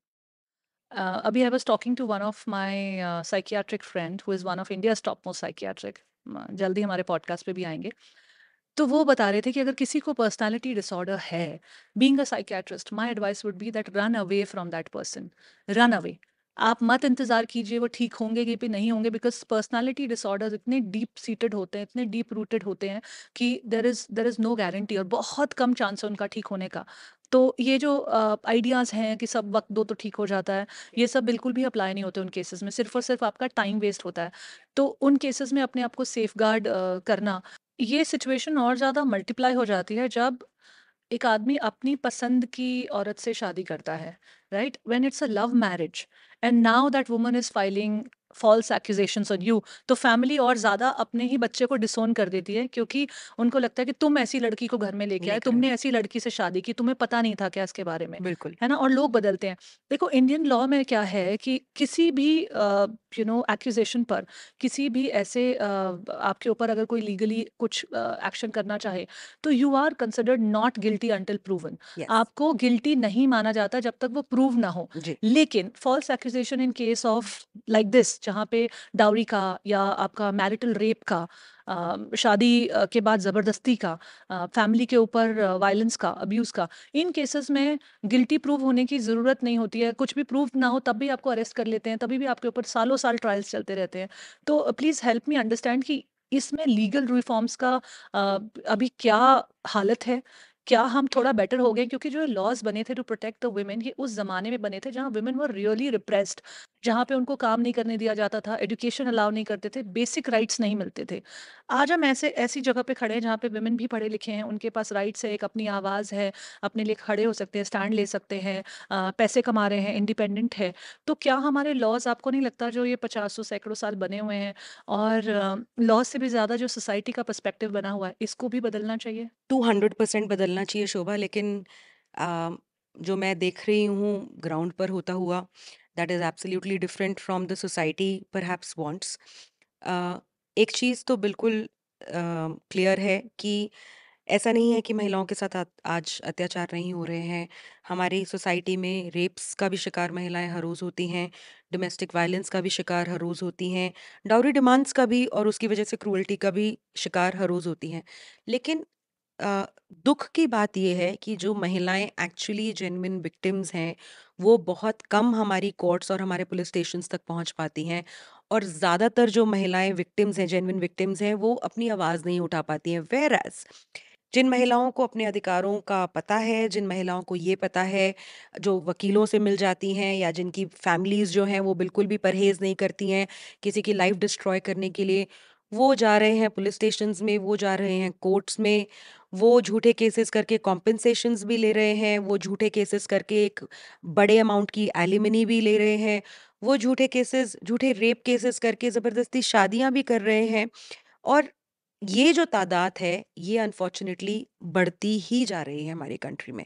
Abhi, I was talking to one of my psychiatric friend who is one of India's topmost psychiatric. जल्दी हमारे पॉडकास्ट पे भी आएंगे। तो वो बता रहे थे कि अगर किसी को पर्सनालिटी डिसऑर्डर है, being a psychiatrist, my advice would be that run away from that person. Run away. आप मत इंतजार कीजिए वो ठीक होंगे कि भी नहीं होंगे, बिकॉज पर्सनालिटी डिसऑर्डर्स इतने डीप सीटेड होते हैं, इतने डीप रूटेड होते हैं कि देर इज नो गारंटी और बहुत कम चांस है उनका ठीक होने का। तो ये जो आइडियाज़ हैं कि सब वक्त दो तो ठीक हो जाता है, ये सब बिल्कुल भी अप्लाई नहीं होते उन केसेस में, सिर्फ और सिर्फ आपका टाइम वेस्ट होता है। तो उन केसेस में अपने आप को सेफ गार्ड करना, ये सिचुएशन और ज़्यादा मल्टीप्लाई हो जाती है जब एक आदमी अपनी पसंद की औरत से शादी करता है, right? When it's a love marriage and now that woman is filing false accusations on you, तो फैमिली और ज्यादा अपने ही बच्चे को डिसोन कर देती है, क्योंकि उनको लगता है कि तुम ऐसी लड़की को घर में लेके आए, लेकर आए। तुमने ऐसी लड़की से शादी की, तुम्हें पता नहीं था क्या इसके बारे में, बिल्कुल। है ना? और लोग बदलते हैं। देखो इंडियन लॉ में क्या है कि किसी भी एक्यूजेशन पर, किसी भी ऐसे आपके ऊपर अगर कोई लीगली कुछ एक्शन करना चाहे, तो you are considered not guilty until proven. Yes. आपको गिल्टी नहीं माना जाता जब तक वो प्रूव ना हो। जी। लेकिन false accusation in case of like this, जहाँ पे डाउरी का या आपका मैरिटल रेप का, शादी के बाद ज़बरदस्ती का, फैमिली के ऊपर वायलेंस का, अब्यूज़ का, इन केसेस में गिल्टी प्रूव होने की ज़रूरत नहीं होती है। कुछ भी प्रूव ना हो तब भी आपको अरेस्ट कर लेते हैं, तभी भी आपके ऊपर सालों साल ट्रायल्स चलते रहते हैं। तो प्लीज़ हेल्प मी अंडरस्टैंड कि इसमें लीगल रिफॉर्म्स का अभी क्या हालत है? क्या हम थोड़ा बेटर हो गए? क्योंकि जो लॉज़ बने थे टू प्रोटेक्ट द वुमेन, ये उस ज़माने में बने थे जहाँ वुमेन वर रियली रिप्रेस्ड, जहाँ पे उनको काम नहीं करने दिया जाता था, एजुकेशन अलाउ नहीं करते थे, बेसिक राइट्स नहीं मिलते थे। आज हम ऐसे ऐसी जगह पे खड़े हैं जहाँ पे वुमेन भी पढ़े लिखे हैं, उनके पास राइट्स है, एक अपनी आवाज़ है, अपने लिए खड़े हो सकते हैं, स्टैंड ले सकते हैं, पैसे कमा रहे हैं, इंडिपेंडेंट है। तो क्या हमारे लॉज़, आपको नहीं लगता जो ये पचासों सैकड़ों साल बने हुए हैं और लॉ से भी ज़्यादा जो सोसाइटी का पर्सपेक्टिव बना हुआ है, इसको भी बदलना चाहिए? 200% बदलना चाहिए शोभा, लेकिन आ, जो मैं देख रही हूँ ग्राउंड पर होता हुआ, that is absolutely different from the society perhaps wants. एक चीज़ तो बिल्कुल क्लियर है कि ऐसा नहीं है कि महिलाओं के साथ आज अत्याचार नहीं हो रहे हैं। हमारी सोसाइटी में रेप्स का भी शिकार महिलाएं हर रोज़ होती हैं, डोमेस्टिक वायलेंस का भी शिकार हर रोज़ होती हैं, डाउरी डिमांड्स का भी और उसकी वजह से क्रूअल्टी का भी शिकार हर रोज़ होती हैं। लेकिन अ, दुख की बात ये है कि जो महिलाएं एक्चुअली जेन्युइन विक्टिम्स हैं, वो बहुत कम हमारी कोर्ट्स और हमारे पुलिस स्टेशंस तक पहुंच पाती हैं। और ज़्यादातर जो महिलाएं विक्टिम्स हैं, जेन्युइन विक्टिम्स हैं, वो अपनी आवाज़ नहीं उठा पाती हैं। वेयर जिन महिलाओं को अपने अधिकारों का पता है, जिन महिलाओं को ये पता है, जो वकीलों से मिल जाती हैं या जिनकी फैमिलीज़ जो हैं वो बिल्कुल भी परहेज़ नहीं करती हैं किसी की लाइफ डिस्ट्रॉय करने के लिए, वो जा रहे हैं पुलिस स्टेशंस में, वो जा रहे हैं कोर्ट्स में, वो झूठे केसेस करके कॉम्पेंसेशंस भी ले रहे हैं, वो झूठे केसेस करके एक बड़े अमाउंट की एलिमनी भी ले रहे हैं, वो झूठे केसेस, झूठे रेप केसेस करके ज़बरदस्ती शादियाँ भी कर रहे हैं। और ये जो तादाद है, ये अनफॉर्चुनेटली बढ़ती ही जा रही है हमारी कंट्री में।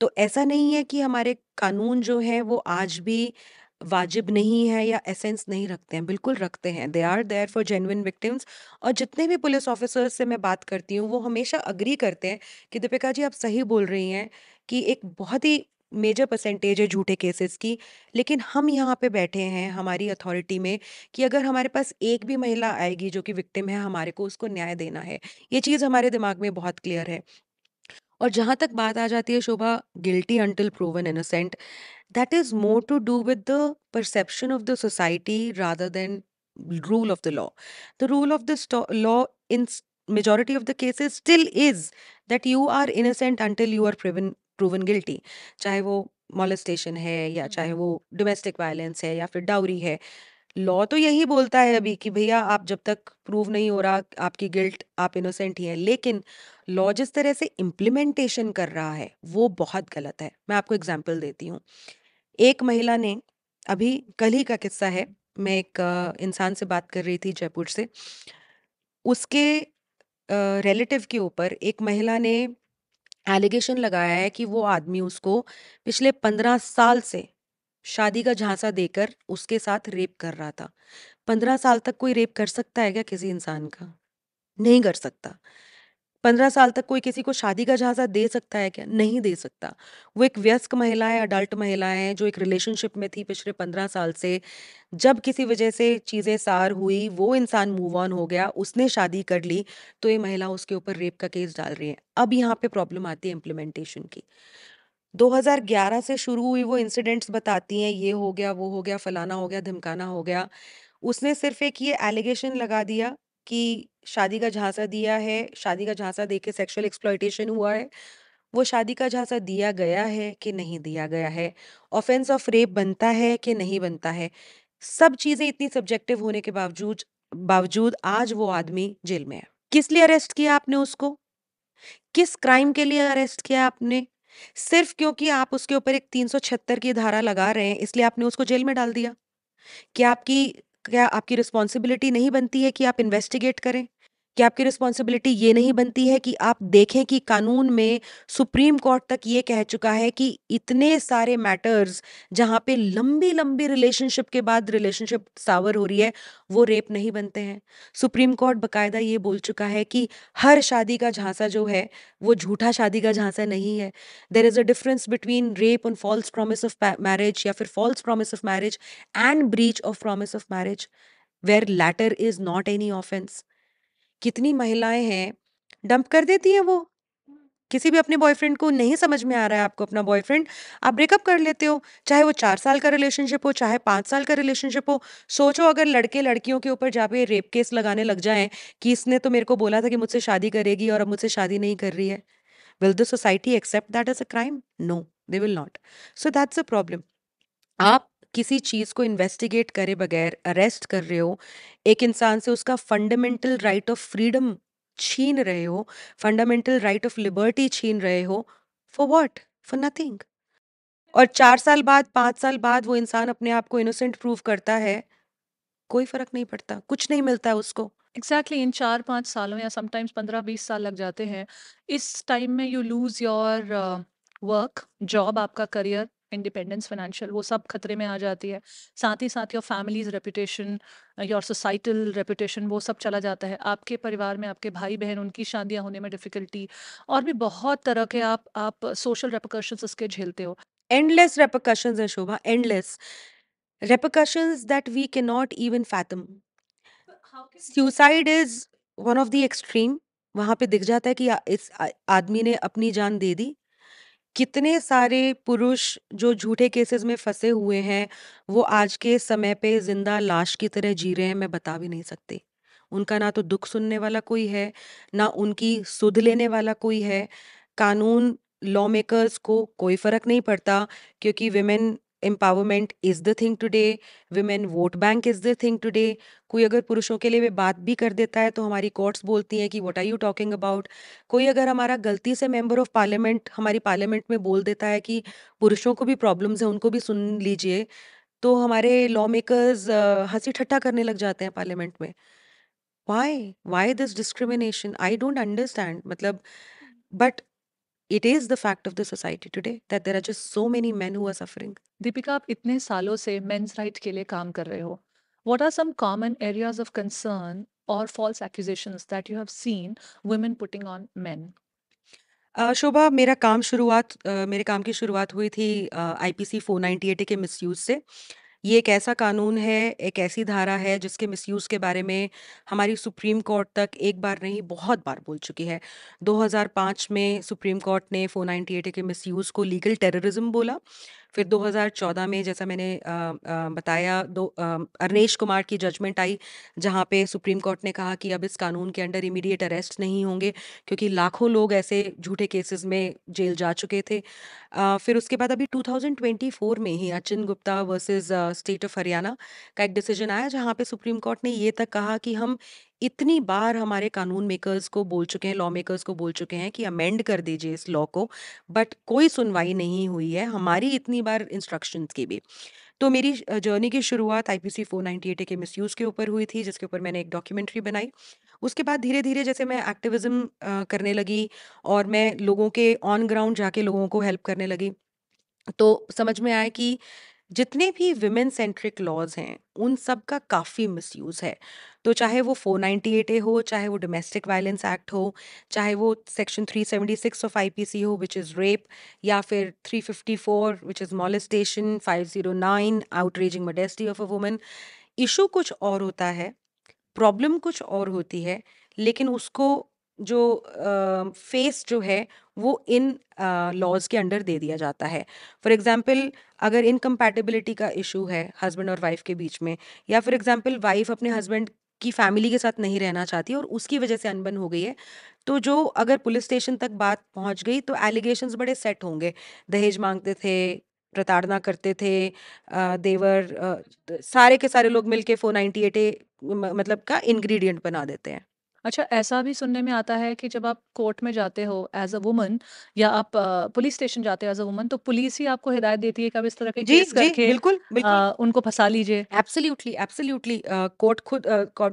तो ऐसा नहीं है कि हमारे कानून जो हैं वो आज भी वाजिब नहीं है या एसेंस नहीं रखते हैं, बिल्कुल रखते हैं। They are there for genuine victims. और जितने भी पुलिस ऑफिसर्स से मैं बात करती हूँ, वो हमेशा एग्री करते हैं कि दीपिका जी आप सही बोल रही हैं कि एक बहुत ही मेजर परसेंटेज है झूठे केसेस की। लेकिन हम यहाँ पे बैठे हैं हमारी अथॉरिटी में कि अगर हमारे पास एक भी महिला आएगी जो कि विक्टिम है, हमारे को उसको न्याय देना है। ये चीज़ हमारे दिमाग में बहुत क्लियर है। और जहाँ तक बात आ जाती है Shobha, guilty until proven innocent, that is more to do with the perception of the society rather than rule of the law. The rule of the law in majority of the cases still is that you are innocent until you are proven guilty. चाहे वो molestation है या चाहे वो domestic violence है या फिर dowry है, लॉ तो यही बोलता है अभी कि भैया आप जब तक प्रूव नहीं हो रहा आपकी गिल्ट, आप इनोसेंट ही हैं। लेकिन लॉ जिस तरह से इम्प्लीमेंटेशन कर रहा है वो बहुत गलत है। मैं आपको एग्जांपल देती हूँ। एक महिला ने, अभी कल ही का किस्सा है, मैं एक इंसान से बात कर रही थी जयपुर से। उसके रिलेटिव के ऊपर एक महिला ने एलिगेशन लगाया है कि वो आदमी उसको पिछले 15 साल से शादी का झांसा देकर उसके साथ रेप कर रहा था। 15 साल तक कोई रेप कर सकता है क्या किसी इंसान का? नहीं कर सकता। 15 साल तक कोई किसी को शादी का झांसा दे सकता है क्या? नहीं दे सकता। वो एक व्यस्क महिला है, अडल्ट महिला है, जो एक रिलेशनशिप में थी पिछले 15 साल से। जब किसी वजह से चीजें सार हुई, वो इंसान मूव ऑन हो गया, उसने शादी कर ली, तो ये महिला उसके ऊपर रेप का केस डाल रही है। अब यहाँ पे प्रॉब्लम आती है इम्प्लीमेंटेशन की। 2011 से शुरू हुई वो इंसिडेंट्स बताती हैं, ये हो गया, वो हो गया, फलाना हो गया, धमकाना हो गया। उसने सिर्फ एक ये एलिगेशन लगा दिया कि शादी का झांसा दिया है, शादी का झांसा देके सेक्सुअल एक्सप्लॉइटेशन हुआ है। वो शादी का झांसा दिया गया है कि नहीं दिया गया है, ऑफेंस ऑफ रेप बनता है कि नहीं बनता है, सब चीजें इतनी सब्जेक्टिव होने के बावजूद बावजूद आज वो आदमी जेल में है। किस लिए अरेस्ट किया आपने उसको? किस क्राइम के लिए अरेस्ट किया आपने? सिर्फ क्योंकि आप उसके ऊपर एक 376 की धारा लगा रहे हैं, इसलिए आपने उसको जेल में डाल दिया? क्या आपकी क्या आपकी रिस्पॉन्सिबिलिटी नहीं बनती है कि आप इन्वेस्टिगेट करें? क्या आपकी रिस्पॉन्सिबिलिटी ये नहीं बनती है कि आप देखें कि कानून में सुप्रीम कोर्ट तक ये कह चुका है कि इतने सारे मैटर्स जहाँ पे लंबी-लंबी रिलेशनशिप के बाद रिलेशनशिप सावर हो रही है, वो रेप नहीं बनते हैं। सुप्रीम कोर्ट बाकायदा ये बोल चुका है कि हर शादी का झांसा जो है, वो झूठा शादी का झांसा नहीं है। There is a difference between rape on false promise of marriage या फिर false promise of marriage and breach of promise of marriage, where latter is not any offence. कितनी महिलाएं हैं, डंप कर देती हैं वो, किसी भी अपने बॉयफ्रेंड को, नहीं समझ में आ रहा है आपको अपना बॉयफ्रेंड, आप ब्रेकअप कर लेते हो। चाहे वो 4 साल का रिलेशनशिप हो, चाहे 5 साल का रिलेशनशिप हो। सोचो अगर लड़के लड़कियों के ऊपर जहाँ पे रेप केस लगाने लग जाएं कि इसने तो मेरे को बोला था कि मुझसे शादी करेगी और अब मुझसे शादी नहीं कर रही है, will the society accept that as a crime? No, they will not. So that's a problem. आप किसी चीज को इन्वेस्टिगेट करे बगैर अरेस्ट कर रहे हो, एक इंसान से उसका फंडामेंटल राइट ऑफ फ्रीडम छीन रहे हो, फंडामेंटल राइट ऑफ लिबर्टी छीन रहे हो। For what? For nothing. और 4 साल बाद, 5 साल बाद वो इंसान अपने आप को इनोसेंट प्रूव करता है, कोई फर्क नहीं पड़ता, कुछ नहीं मिलता है उसको। एग्जैक्टली इन 4-5 सालों या समटाइम्स 15-20 साल लग जाते हैं। इस टाइम में you lose your work, job, आपका करियर, इंडिपेंडेंस फाइनेंशियल, वो सब खतरे में आ जाती है। साथ ही साथ your families reputation, your societal reputation, वो सब चला जाता है। आपके परिवार में आपके भाई बहन, उनकी शादियां होने में डिफिकल्टी, और भी बहुत तरह के आप सोशल रेपकशंस इसके झेलते हो। Endless repercussions है शोभा, endless repercussions that we cannot even fathom. Suicide is one of the extreme. वहां पे दिख जाता है कि आदमी ने अपनी जान दे दी। कितने सारे पुरुष जो झूठे केसेस में फंसे हुए हैं, वो आज के समय पे जिंदा लाश की तरह जी रहे हैं, मैं बता भी नहीं सकती। उनका ना तो दुख सुनने वाला कोई है, ना उनकी सुध लेने वाला कोई है। कानून, लॉ मेकर्स को कोई फर्क नहीं पड़ता, क्योंकि women empowerment is the thing today, women vote bank is the thing today. कोई अगर पुरुषों के लिए भी बात भी कर देता है तो हमारी कोर्ट्स बोलती हैं कि what are you talking about. कोई अगर हमारा गलती से मेंबर ऑफ पार्लियामेंट हमारी पार्लियामेंट में बोल देता है कि पुरुषों को भी प्रॉब्लम्स हैं, उनको भी सुन लीजिए, तो हमारे लॉ मेकर्स हंसी ठट्टा करने लग जाते हैं पार्लियामेंट में। Why this discrimination? I don't understand. मतलब, but it is the fact of the society today that there are just so many men who are suffering. Deepika, आप इतने सालों से मेंस राइट के लिए काम कर रहे हो। What are some common areas of concern और false accusations that you have seen women putting on men? Shobha, मेरे काम की शुरुआत हुई थी आईपीसी 498 के मिसयूज से। ये एक ऐसा कानून है, एक ऐसी धारा है जिसके मिसयूज के बारे में हमारी सुप्रीम कोर्ट तक एक बार नहीं बहुत बार बोल चुकी है। 2005 में सुप्रीम कोर्ट ने 498 के मिसयूज को लीगल टेररिज्म बोला। फिर 2014 में, जैसा मैंने बताया, अरनेश कुमार की जजमेंट आई, जहां पे सुप्रीम कोर्ट ने कहा कि अब इस कानून के अंडर इमीडिएट अरेस्ट नहीं होंगे, क्योंकि लाखों लोग ऐसे झूठे केसेस में जेल जा चुके थे। फिर उसके बाद अभी 2024 में ही Achin Gupta versus state of Haryana का एक डिसीजन आया, जहां पे सुप्रीम कोर्ट ने ये तक कहा कि हम इतनी बार हमारे कानून मेकर्स को बोल चुके हैं, लॉ मेकर्स को बोल चुके हैं कि अमेंड कर दीजिए इस लॉ को, बट कोई सुनवाई नहीं हुई है हमारी इतनी बार इंस्ट्रक्शंस की भी। तो मेरी जर्नी की शुरुआत आईपीसी 498 के मिसयूज के ऊपर हुई थी, जिसके ऊपर मैंने एक डॉक्यूमेंट्री बनाई। उसके बाद धीरे धीरे जैसे मैं एक्टिविज्म करने लगी और मैं लोगों के ऑन ग्राउंड जाके लोगों को हेल्प करने लगी, तो समझ में आया कि जितने भी विमेन सेंट्रिक लॉज हैं, उन सब का काफ़ी मिसयूज़ है। तो चाहे वो 498 ए हो, चाहे वो डोमेस्टिक वायलेंस एक्ट हो, चाहे वो सेक्शन 376 ऑफ आईपीसी हो विच इज़ रेप, या फिर 354 which is molestation, 509 outraging modesty of a woman. Issue कुछ और होता है, प्रॉब्लम कुछ और होती है, लेकिन उसको जो फेस जो है वो इन लॉज के अंडर दे दिया जाता है। फॉर एग्जांपल, अगर इनकम्पैटिबिलिटी का इशू है हस्बैंड और वाइफ के बीच में, या फॉर एग्जांपल वाइफ अपने हस्बैंड की फैमिली के साथ नहीं रहना चाहती और उसकी वजह से अनबन हो गई है, तो जो अगर पुलिस स्टेशन तक बात पहुंच गई तो एलिगेशंस बड़े सेट होंगे। दहेज मांगते थे, प्रताड़ना करते थे, देवर, सारे के सारे लोग मिलके 498 मतलब का इंग्रेडिएंट बना देते हैं। अच्छा, ऐसा भी सुनने में आता है कि जब आप कोर्ट में जाते हो एज अ वुमन, या आप पुलिस स्टेशन जाते हो एज अ वुमन, तो पुलिस ही आपको हिदायत देती है कि आप इस तरह के जी केस जी, करके बिल्कुल बिल्कुल। उनको फंसा लीजिए। Absolutely absolutely. कोर्ट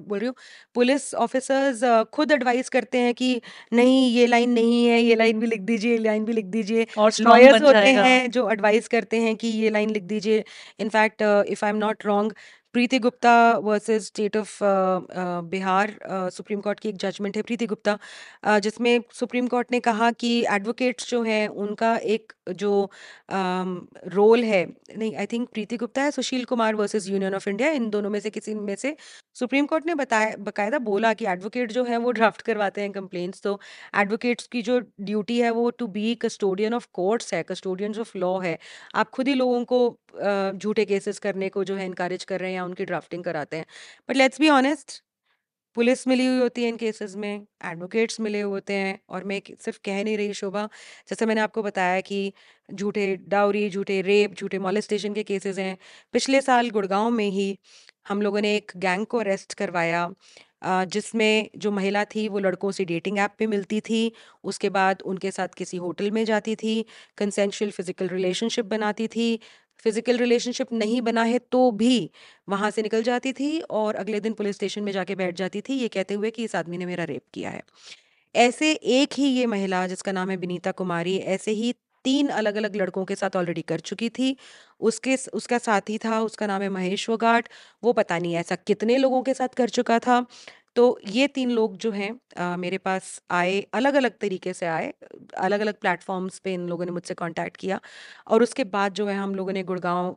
बोल रही हूँ, पुलिस ऑफिसर्स खुद एडवाइस करते हैं कि नहीं, ये लाइन नहीं है, ये लाइन भी लिख दीजिए, ये लाइन भी लिख दीजिए। और स्ट्रांग लॉयर्स बन होते जाएगा। हैं जो एडवाइस करते हैं कि ये लाइन लिख दीजिए। In fact, if I am not wrong, Preeti Gupta versus state of Bihar, supreme court की एक जजमेंट है प्रीति गुप्ता, जिसमें सुप्रीम कोर्ट ने कहा कि एडवोकेट्स जो हैं उनका एक जो रोल है, नहीं, आई थिंक प्रीति गुप्ता है, Sushil Kumar versus union of India, इन दोनों में से किसी में से सुप्रीम कोर्ट ने बताया, बकायदा बोला कि एडवोकेट जो है वो ड्राफ्ट करवाते हैं कंप्लेंट्स, तो एडवोकेट्स की जो ड्यूटी है वो to be custodian of courts है, कस्टोडियंस ऑफ लॉ है। आप खुद ही लोगों को झूठे केसेस करने को जो है इनकरेज कर रहे हैं या उनकी ड्राफ्टिंग कराते हैं। But let's be honest, police मिली हुई होती है इन केसेस में, एडवोकेट्स मिले हुए होते हैं, और मैं सिर्फ कह नहीं रही शोभा, जैसे मैंने आपको बताया कि झूठे डाउरी, झूठे रेप, झूठे मॉलेस्टेशन के केसेस हैं। पिछले साल गुड़गांव में ही हम लोगों ने एक गैंग को अरेस्ट करवाया, जिसमें जो महिला थी वो लड़कों से डेटिंग ऐप पे मिलती थी, उसके बाद उनके साथ किसी होटल में जाती थी, कंसेंशुअल फिजिकल रिलेशनशिप बनाती थी, फिजिकल रिलेशनशिप नहीं बना है तो भी वहां से निकल जाती थी और अगले दिन पुलिस स्टेशन में जाके बैठ जाती थी, ये कहते हुए कि इस आदमी ने मेरा रेप किया है। ऐसे एक ही ये महिला जिसका नाम है विनीता कुमारी, ऐसे ही 3 अलग-अलग लड़कों के साथ ऑलरेडी कर चुकी थी। उसका साथी था, उसका नाम है महेश फोगाट। वो पता नहीं ऐसा कितने लोगों के साथ कर चुका था। तो ये 3 लोग जो हैं मेरे पास आए, अलग-अलग तरीके से आए, अलग-अलग प्लेटफ़ॉर्म्स पे इन लोगों ने मुझसे कॉन्टैक्ट किया और उसके बाद जो है हम लोगों ने गुड़गाँव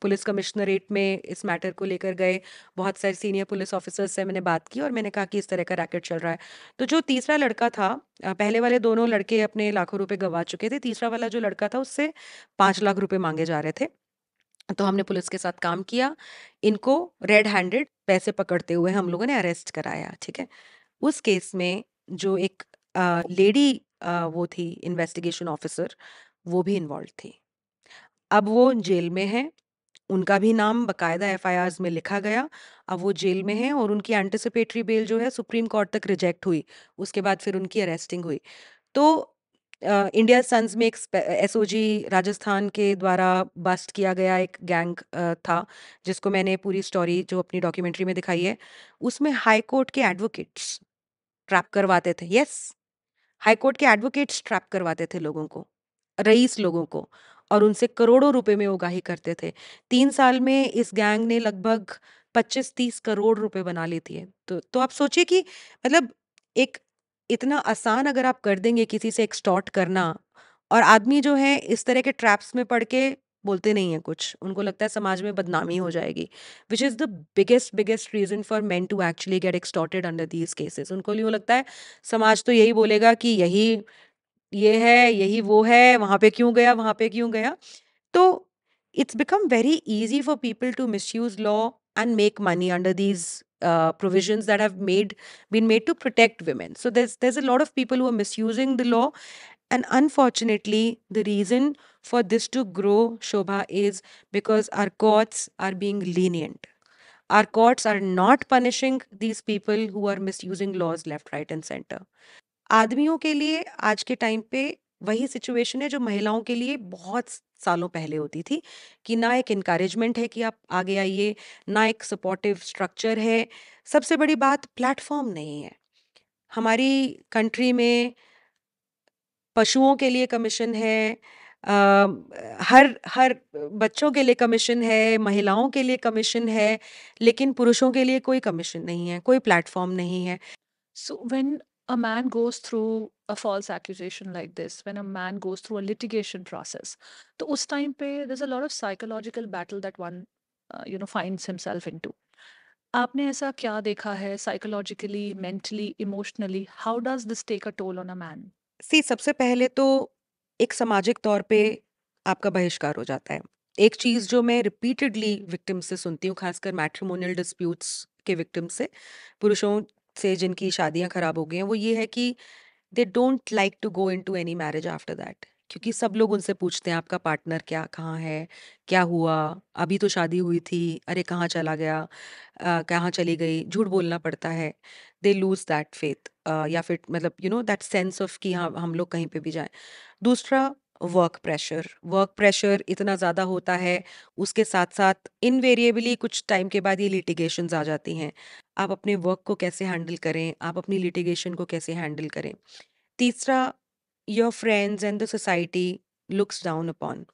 पुलिस कमिश्नरेट में इस मैटर को लेकर गए। बहुत सारे सीनियर पुलिस ऑफिसर्स से मैंने बात की और मैंने कहा कि इस तरह का रैकेट चल रहा है। तो जो तीसरा लड़का था, पहले वाले दोनों लड़के अपने लाखों रुपए गँवा चुके थे, तीसरा वाला जो लड़का था उससे 5 लाख रुपए माँगे जा रहे थे। तो हमने पुलिस के साथ काम किया, इनको रेड हैंडेड पैसे पकड़ते हुए हम लोगों ने अरेस्ट कराया, ठीक है? उस केस में जो एक लेडी वो थी इन्वेस्टिगेशन ऑफिसर, वो भी इन्वॉल्व थी। अब वो जेल में है, उनका भी नाम बकायदा एफआईआर्स में लिखा गया। अब वो जेल में हैं और उनकी एंटिसिपेटरी बेल जो है सुप्रीम कोर्ट तक रिजेक्ट हुई। उसके बाद फिर उनकी अरेस्टिंग हुई। तो इंडिया सन्स में एक एसओजी राजस्थान के द्वारा बस्ट किया गया एक गैंग था, जिसको मैंने पूरी स्टोरी जो अपनी डॉक्यूमेंट्री में दिखाई है, उसमें हाई कोर्ट के एडवोकेट्स ट्रैप करवाते थे। यस, हाई कोर्ट के एडवोकेट्स ट्रैप करवाते थे लोगों को, रईस लोगों को, और उनसे करोड़ों रुपए में उगाही करते थे। 3 साल में इस गैंग ने लगभग 25-30 करोड़ रुपए बना लेती है। तो आप सोचिए कि मतलब एक इतना आसान अगर आप कर देंगे किसी से एक्सटॉर्ट करना, और आदमी जो है इस तरह के ट्रैप्स में पड़ के बोलते नहीं है कुछ, उनको लगता है समाज में बदनामी हो जाएगी, which is the biggest biggest reason for men to actually get extorted under these cases. उनको यूँ लगता है समाज तो यही बोलेगा कि यही ये है, यही वो है, वहाँ पे क्यों गया, वहाँ पे क्यों गया? तो it's become very easy for people to misuse law and make money under these provisions that have been made to protect women. So there's a lot of people who are misusing the law, and unfortunately, the reason for this to grow, Shobha, is because our courts are being lenient. Our courts are not punishing these people who are misusing laws left, right, and center. आदमियों के लिए आज के time पे वही situation है जो महिलाओं के लिए बहुत सालों पहले होती थी, कि ना एक इनकरेजमेंट है कि आप आगे आइए, ना एक सपोर्टिव स्ट्रक्चर है, सबसे बड़ी बात प्लेटफॉर्म नहीं है। हमारी कंट्री में पशुओं के लिए कमीशन है, अ, हर हर बच्चों के लिए कमीशन है, महिलाओं के लिए कमीशन है, लेकिन पुरुषों के लिए कोई कमीशन नहीं है, कोई प्लेटफॉर्म नहीं है। So, when a man goes through a false accusation like this, when a man goes through a litigation process, तो उस time पे there's a lot of psychological battle that one finds himself into. आपने ऐसा क्या देखा है psychologically, mentally, emotionally? How does this take a toll on a man? सबसे पहले तो एक सामाजिक तौर पे आपका बहिष्कार हो जाता है। एक चीज़ जो मैं रिपीटेडली विक्टिम से सुनती हूँ, खासकर मैट्रिमोनियल डिस्प्यूट्स के विक्टिम से, पुरुषों से जिनकी शादियाँ खराब हो गई हैं, वो ये है कि they don't like to go into any marriage after that, क्योंकि सब लोग उनसे पूछते हैं आपका पार्टनर क्या कहाँ है, क्या हुआ, अभी तो शादी हुई थी, अरे कहाँ चला गया, कहाँ चली गई, झूठ बोलना पड़ता है। दे लूज दैट फेथ, या फिर मतलब दैट सेंस ऑफ कि हाँ हम लोग कहीं पे भी जाएं। दूसरा, वर्क प्रेशर इतना ज़्यादा होता है, उसके साथ साथ इनवेरिएबली कुछ टाइम के बाद ये लिटिगेशंस आ जाती हैं। आप अपने वर्क को कैसे हैंडल करें, आप अपनी लिटिगेशन को कैसे हैंडल करें। तीसरा, your friends and the society looks down upon.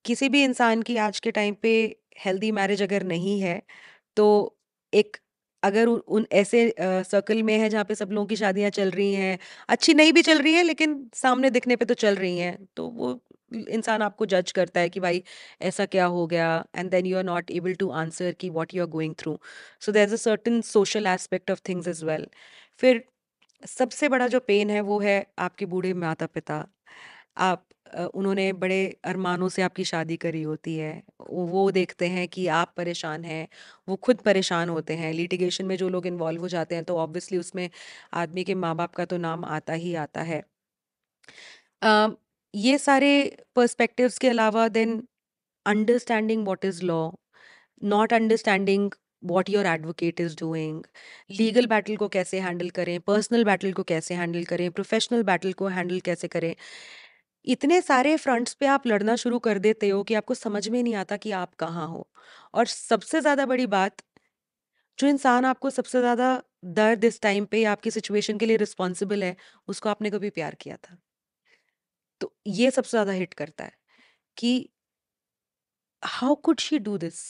किसी भी इंसान की आज के टाइम पे हेल्दी मैरिज अगर नहीं है, तो एक अगर उन ऐसे सर्कल में है जहाँ पे सब लोगों की शादियां चल रही हैं, अच्छी नहीं भी चल रही है लेकिन सामने दिखने पे तो चल रही हैं, तो वो इंसान आपको जज करता है कि भाई ऐसा क्या हो गया, and then you are not able to answer कि what you are going through. So there is a certain social aspect of things as well. फिर सबसे बड़ा जो पेन है वो है आपके बूढ़े माता पिता। उन्होंने बड़े अरमानों से आपकी शादी करी होती है, वो देखते हैं कि आप परेशान हैं, वो खुद परेशान होते हैं। लिटिगेशन में जो लोग इन्वॉल्व हो जाते हैं तो ऑब्वियसली उसमें आदमी के माँ बाप का तो नाम आता ही आता है। अ, ये सारे पर्सपेक्टिव्स के अलावा then understanding what is law, not understanding what your advocate is doing, legal battle को कैसे हैंडल करें, पर्सनल बैटल को कैसे हैंडल करें, प्रोफेशनल बैटल को हैंडल कैसे करें। इतने सारे फ्रंट्स पे आप लड़ना शुरू कर देते हो कि आपको समझ में नहीं आता कि आप कहाँ हो। और सबसे ज़्यादा बड़ी बात, जो इंसान आपको सबसे ज़्यादा दर्द इस टाइम पे या आपकी सिचुएशन के लिए रिस्पॉन्सिबल है, उसको आपने कभी प्यार किया था? तो ये सबसे ज़्यादा हिट करता है कि how could she do this.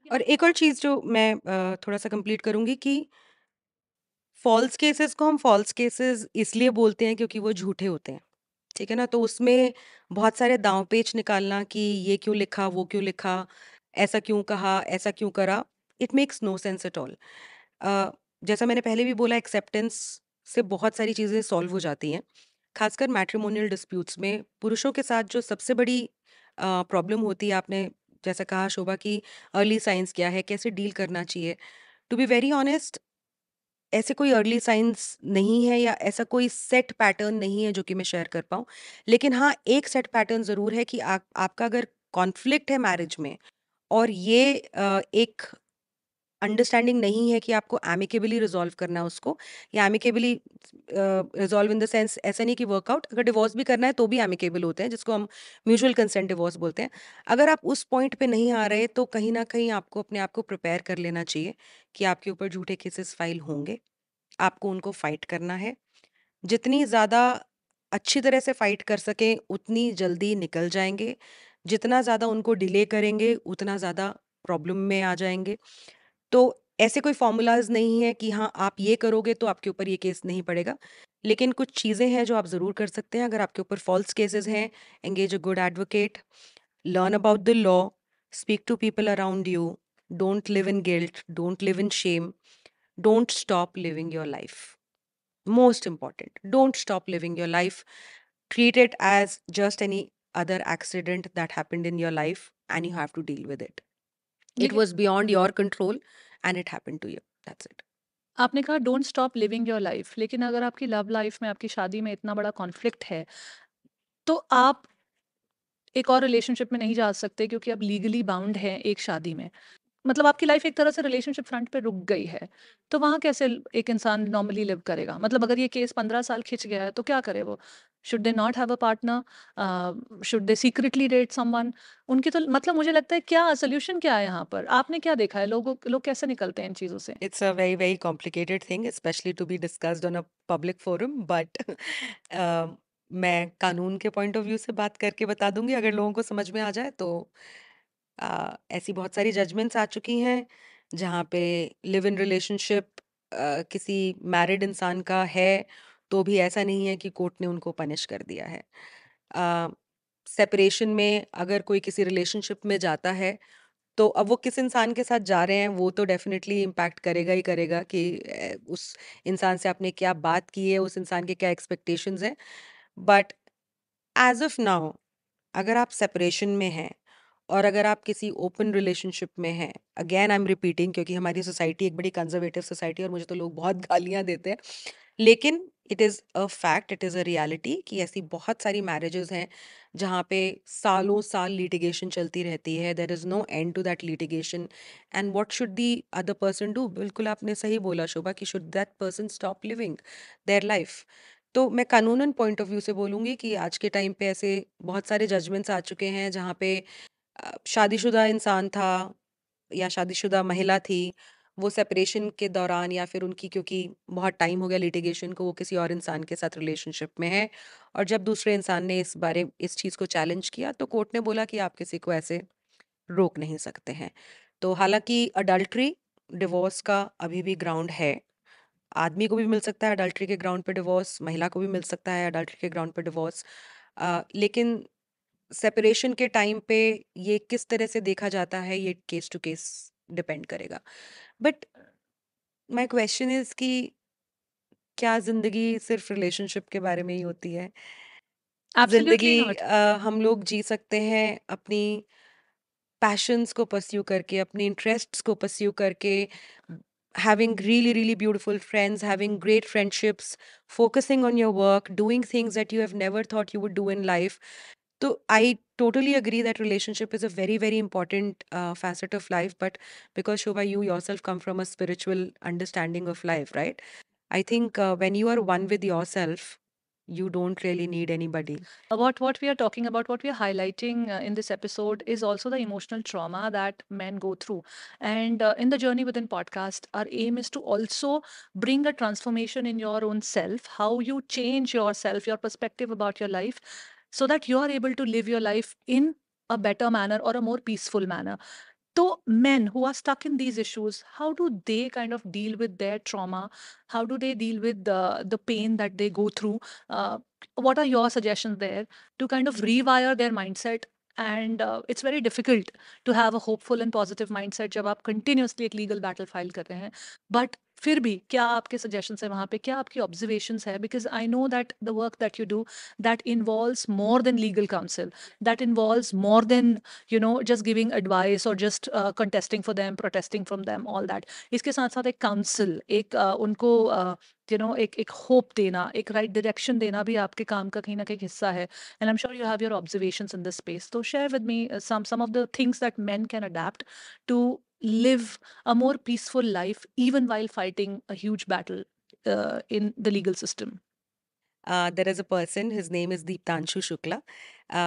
और एक और चीज़ जो मैं थोड़ा-सा कंप्लीट करूँगी कि फ़ॉल्स केसेस को हम फ़ॉल्स केसेस इसलिए बोलते हैं क्योंकि वो झूठे होते हैं, ठीक है ना? तो उसमें बहुत सारे दाँव-पेच निकालना कि ये क्यों लिखा, वो क्यों लिखा, ऐसा क्यों कहा, ऐसा क्यों करा, it makes no sense at all. Uh, जैसा मैंने पहले भी बोला, एक्सेप्टेंस से बहुत सारी चीज़ें सॉल्व हो जाती हैं। ख़ासकर मैट्रिमोनियल डिस्प्यूट्स में पुरुषों के साथ जो सबसे बड़ी प्रॉब्लम होती है, आपने जैसा कहा शोभा कि अर्ली साइन्स क्या है, कैसे डील करना चाहिए। टू बी वेरी ऑनेस्ट, ऐसे कोई अर्ली साइंस नहीं है या ऐसा कोई सेट पैटर्न नहीं है जो कि मैं शेयर कर पाऊँ। लेकिन हाँ, एक सेट पैटर्न ज़रूर है कि आप आपका अगर कॉन्फ्लिक्ट है मैरिज में और ये एक अंडरस्टैंडिंग नहीं है कि आपको एमिकेबली रिज़ॉल्व करना है उसको, या amicably resolve in the sense ऐसा नहीं कि वर्कआउट, अगर डिवोर्स भी करना है तो भी एमिकेबल होते हैं, जिसको हम म्यूचुअल कंसेंट डिवोर्स बोलते हैं। अगर आप उस पॉइंट पे नहीं आ रहे तो कहीं न कहीं आपको अपने आप को प्रिपेयर कर लेना चाहिए कि आपके ऊपर झूठे केसेस फाइल होंगे। आपको उनको फाइट करना है। जितनी ज़्यादा अच्छी तरह से फाइट कर सकें, उतनी जल्दी निकल जाएँगे। जितना ज़्यादा उनको डिले करेंगे, उतना ज़्यादा प्रॉब्लम में आ जाएँगे। तो ऐसे कोई फ़ॉर्मूलाज़ नहीं है कि हाँ, आप ये करोगे तो आपके ऊपर ये केस नहीं पड़ेगा। लेकिन कुछ चीज़ें हैं जो आप ज़रूर कर सकते हैं। अगर आपके ऊपर फ़ॉल्स केसेज़ हैं, engage a good advocate, learn about the law, speak to people around you, don't live in guilt, don't live in shame, don't stop living your life. Most important, don't stop living your life. Treat it as just any other accident that happened in your life and you have to deal with it. It लेकिन was beyond your control and it happened to you. That's it. आपने कहा don't stop living your life, लेकिन अगर आपकी love life में, आपकी शादी में इतना बड़ा कॉन्फ्लिक्ट है, तो आप एक और रिलेशनशिप में नहीं जा सकते क्योंकि आप लीगली बाउंड हैं एक शादी में। मतलब आपकी लाइफ एक तरह से रिलेशनशिप फ्रंट पे रुक गई है। तो वहाँ कैसे एक इंसान नॉर्मली लिव करेगा? मतलब अगर ये केस 15 साल खिंच गया है तो क्या करे वो? Should they not have a partner? Should they secretly date someone? उनकी तो मतलब मुझे लगता है क्या सॉल्यूशन क्या है यहाँ पर? आपने क्या देखा है? लोग कैसे निकलते हैं इन चीज़ों से? It's a very, very complicated thing, especially to be discussed on a public forum. But uh, मैं कानून के पॉइंट ऑफ व्यू से बात करके बता दूंगी, अगर लोगों को समझ में आ जाए तो। ऐसी बहुत सारी जजमेंट्स आ चुकी हैं जहाँ पे लिव इन रिलेशनशिप किसी मैरिड इंसान का है तो भी ऐसा नहीं है कि कोर्ट ने उनको पनिश कर दिया है। सेपरेशन में अगर कोई किसी रिलेशनशिप में जाता है तो अब वो किस इंसान के साथ जा रहे हैं वो तो डेफिनेटली इम्पैक्ट करेगा ही करेगा कि उस इंसान से आपने क्या बात की है, उस इंसान के क्या एक्सपेक्टेशंस हैं। बट एज ऑफ नाउ, अगर आप सेपरेशन में हैं और अगर आप किसी ओपन रिलेशनशिप में हैं, अगेन आई एम रिपीटिंग क्योंकि हमारी सोसाइटी एक बड़ी कंजर्वेटिव सोसाइटी है और मुझे तो लोग बहुत गालियां देते हैं, लेकिन it is a fact, it is a reality कि ऐसी बहुत सारी मैरिजेस हैं जहाँ पे सालों साल लिटिगेशन चलती रहती है। There is no end to that litigation and what should the other person do. बिल्कुल आपने सही बोला शोभा कि should that person stop living their life. तो मैं कानूनन पॉइंट ऑफ व्यू से बोलूँगी कि आज के टाइम पे ऐसे बहुत सारे जजमेंट्स आ चुके हैं जहाँ पे शादीशुदा इंसान था या शादीशुदा महिला थी, वो सेपरेशन के दौरान या फिर उनकी क्योंकि बहुत टाइम हो गया लिटिगेशन को, वो किसी और इंसान के साथ रिलेशनशिप में है और जब दूसरे इंसान ने इस चीज़ को चैलेंज किया तो कोर्ट ने बोला कि आप किसी को ऐसे रोक नहीं सकते हैं। तो हालाँकि अडल्ट्री डिवोर्स का अभी भी ग्राउंड है। आदमी को भी मिल सकता है अडल्ट्री के ग्राउंड पे डिवोर्स, महिला को भी मिल सकता है अडल्ट्री के ग्राउंड पे डिवोर्स। लेकिन सेपरेशन के टाइम पे ये किस तरह से देखा जाता है, ये केस टू केस डिपेंड करेगा। बट माय क्वेश्चन इज़ कि क्या ज़िंदगी सिर्फ़ रिलेशनशिप के बारे में ही होती है? एब्सोल्युटली ज़िंदगी नॉट। हम लोग जी सकते हैं अपनी पैशन्स को परस्यू करके, अपने इंटरेस्ट्स को परस्यू करके, having really, really beautiful friends, having great friendships, focusing on your work, doing things that you have never thought you would do in life. So I totally agree that relationship is a very, very important facet of life. But because Shobha, you yourself come from a spiritual understanding of life, right? I think when you are one with yourself, You don't really need anybody. What we are talking about, what we are highlighting in this episode is also the emotional trauma that men go through. And in the Journey Within podcast, our aim is to also bring a transformation in your own self, how you change yourself, your perspective about your life, so that you are able to live your life in a better manner or a more peaceful manner. So men who are stuck in these issues, how do they kind of deal with their trauma? How do they deal with the pain that they go through? Uh, what are your suggestions there to kind of rewire their mindset? And it's very difficult to have a hopeful and positive mindset जब आप continuously एक legal battle file कर रहे हैं. But फिर भी क्या आपके suggestions है वहाँ पे, क्या आपकी observations है? Because I know that the work that you do, that involves more than legal counsel, that involves more than just giving advice or just contesting for them, protesting from them, all that. इसके साथ साथ एक council, एक उनको एक hope देना, एक right direction देना भी आपके काम का कहीं ना कहीं हिस्सा है. And I am sure you have your observations in this space. तो share with me some of the things that men can adapt to live a more peaceful life even while fighting a huge battle in the legal system. There is a person, his name is Deeptanshu Shukla.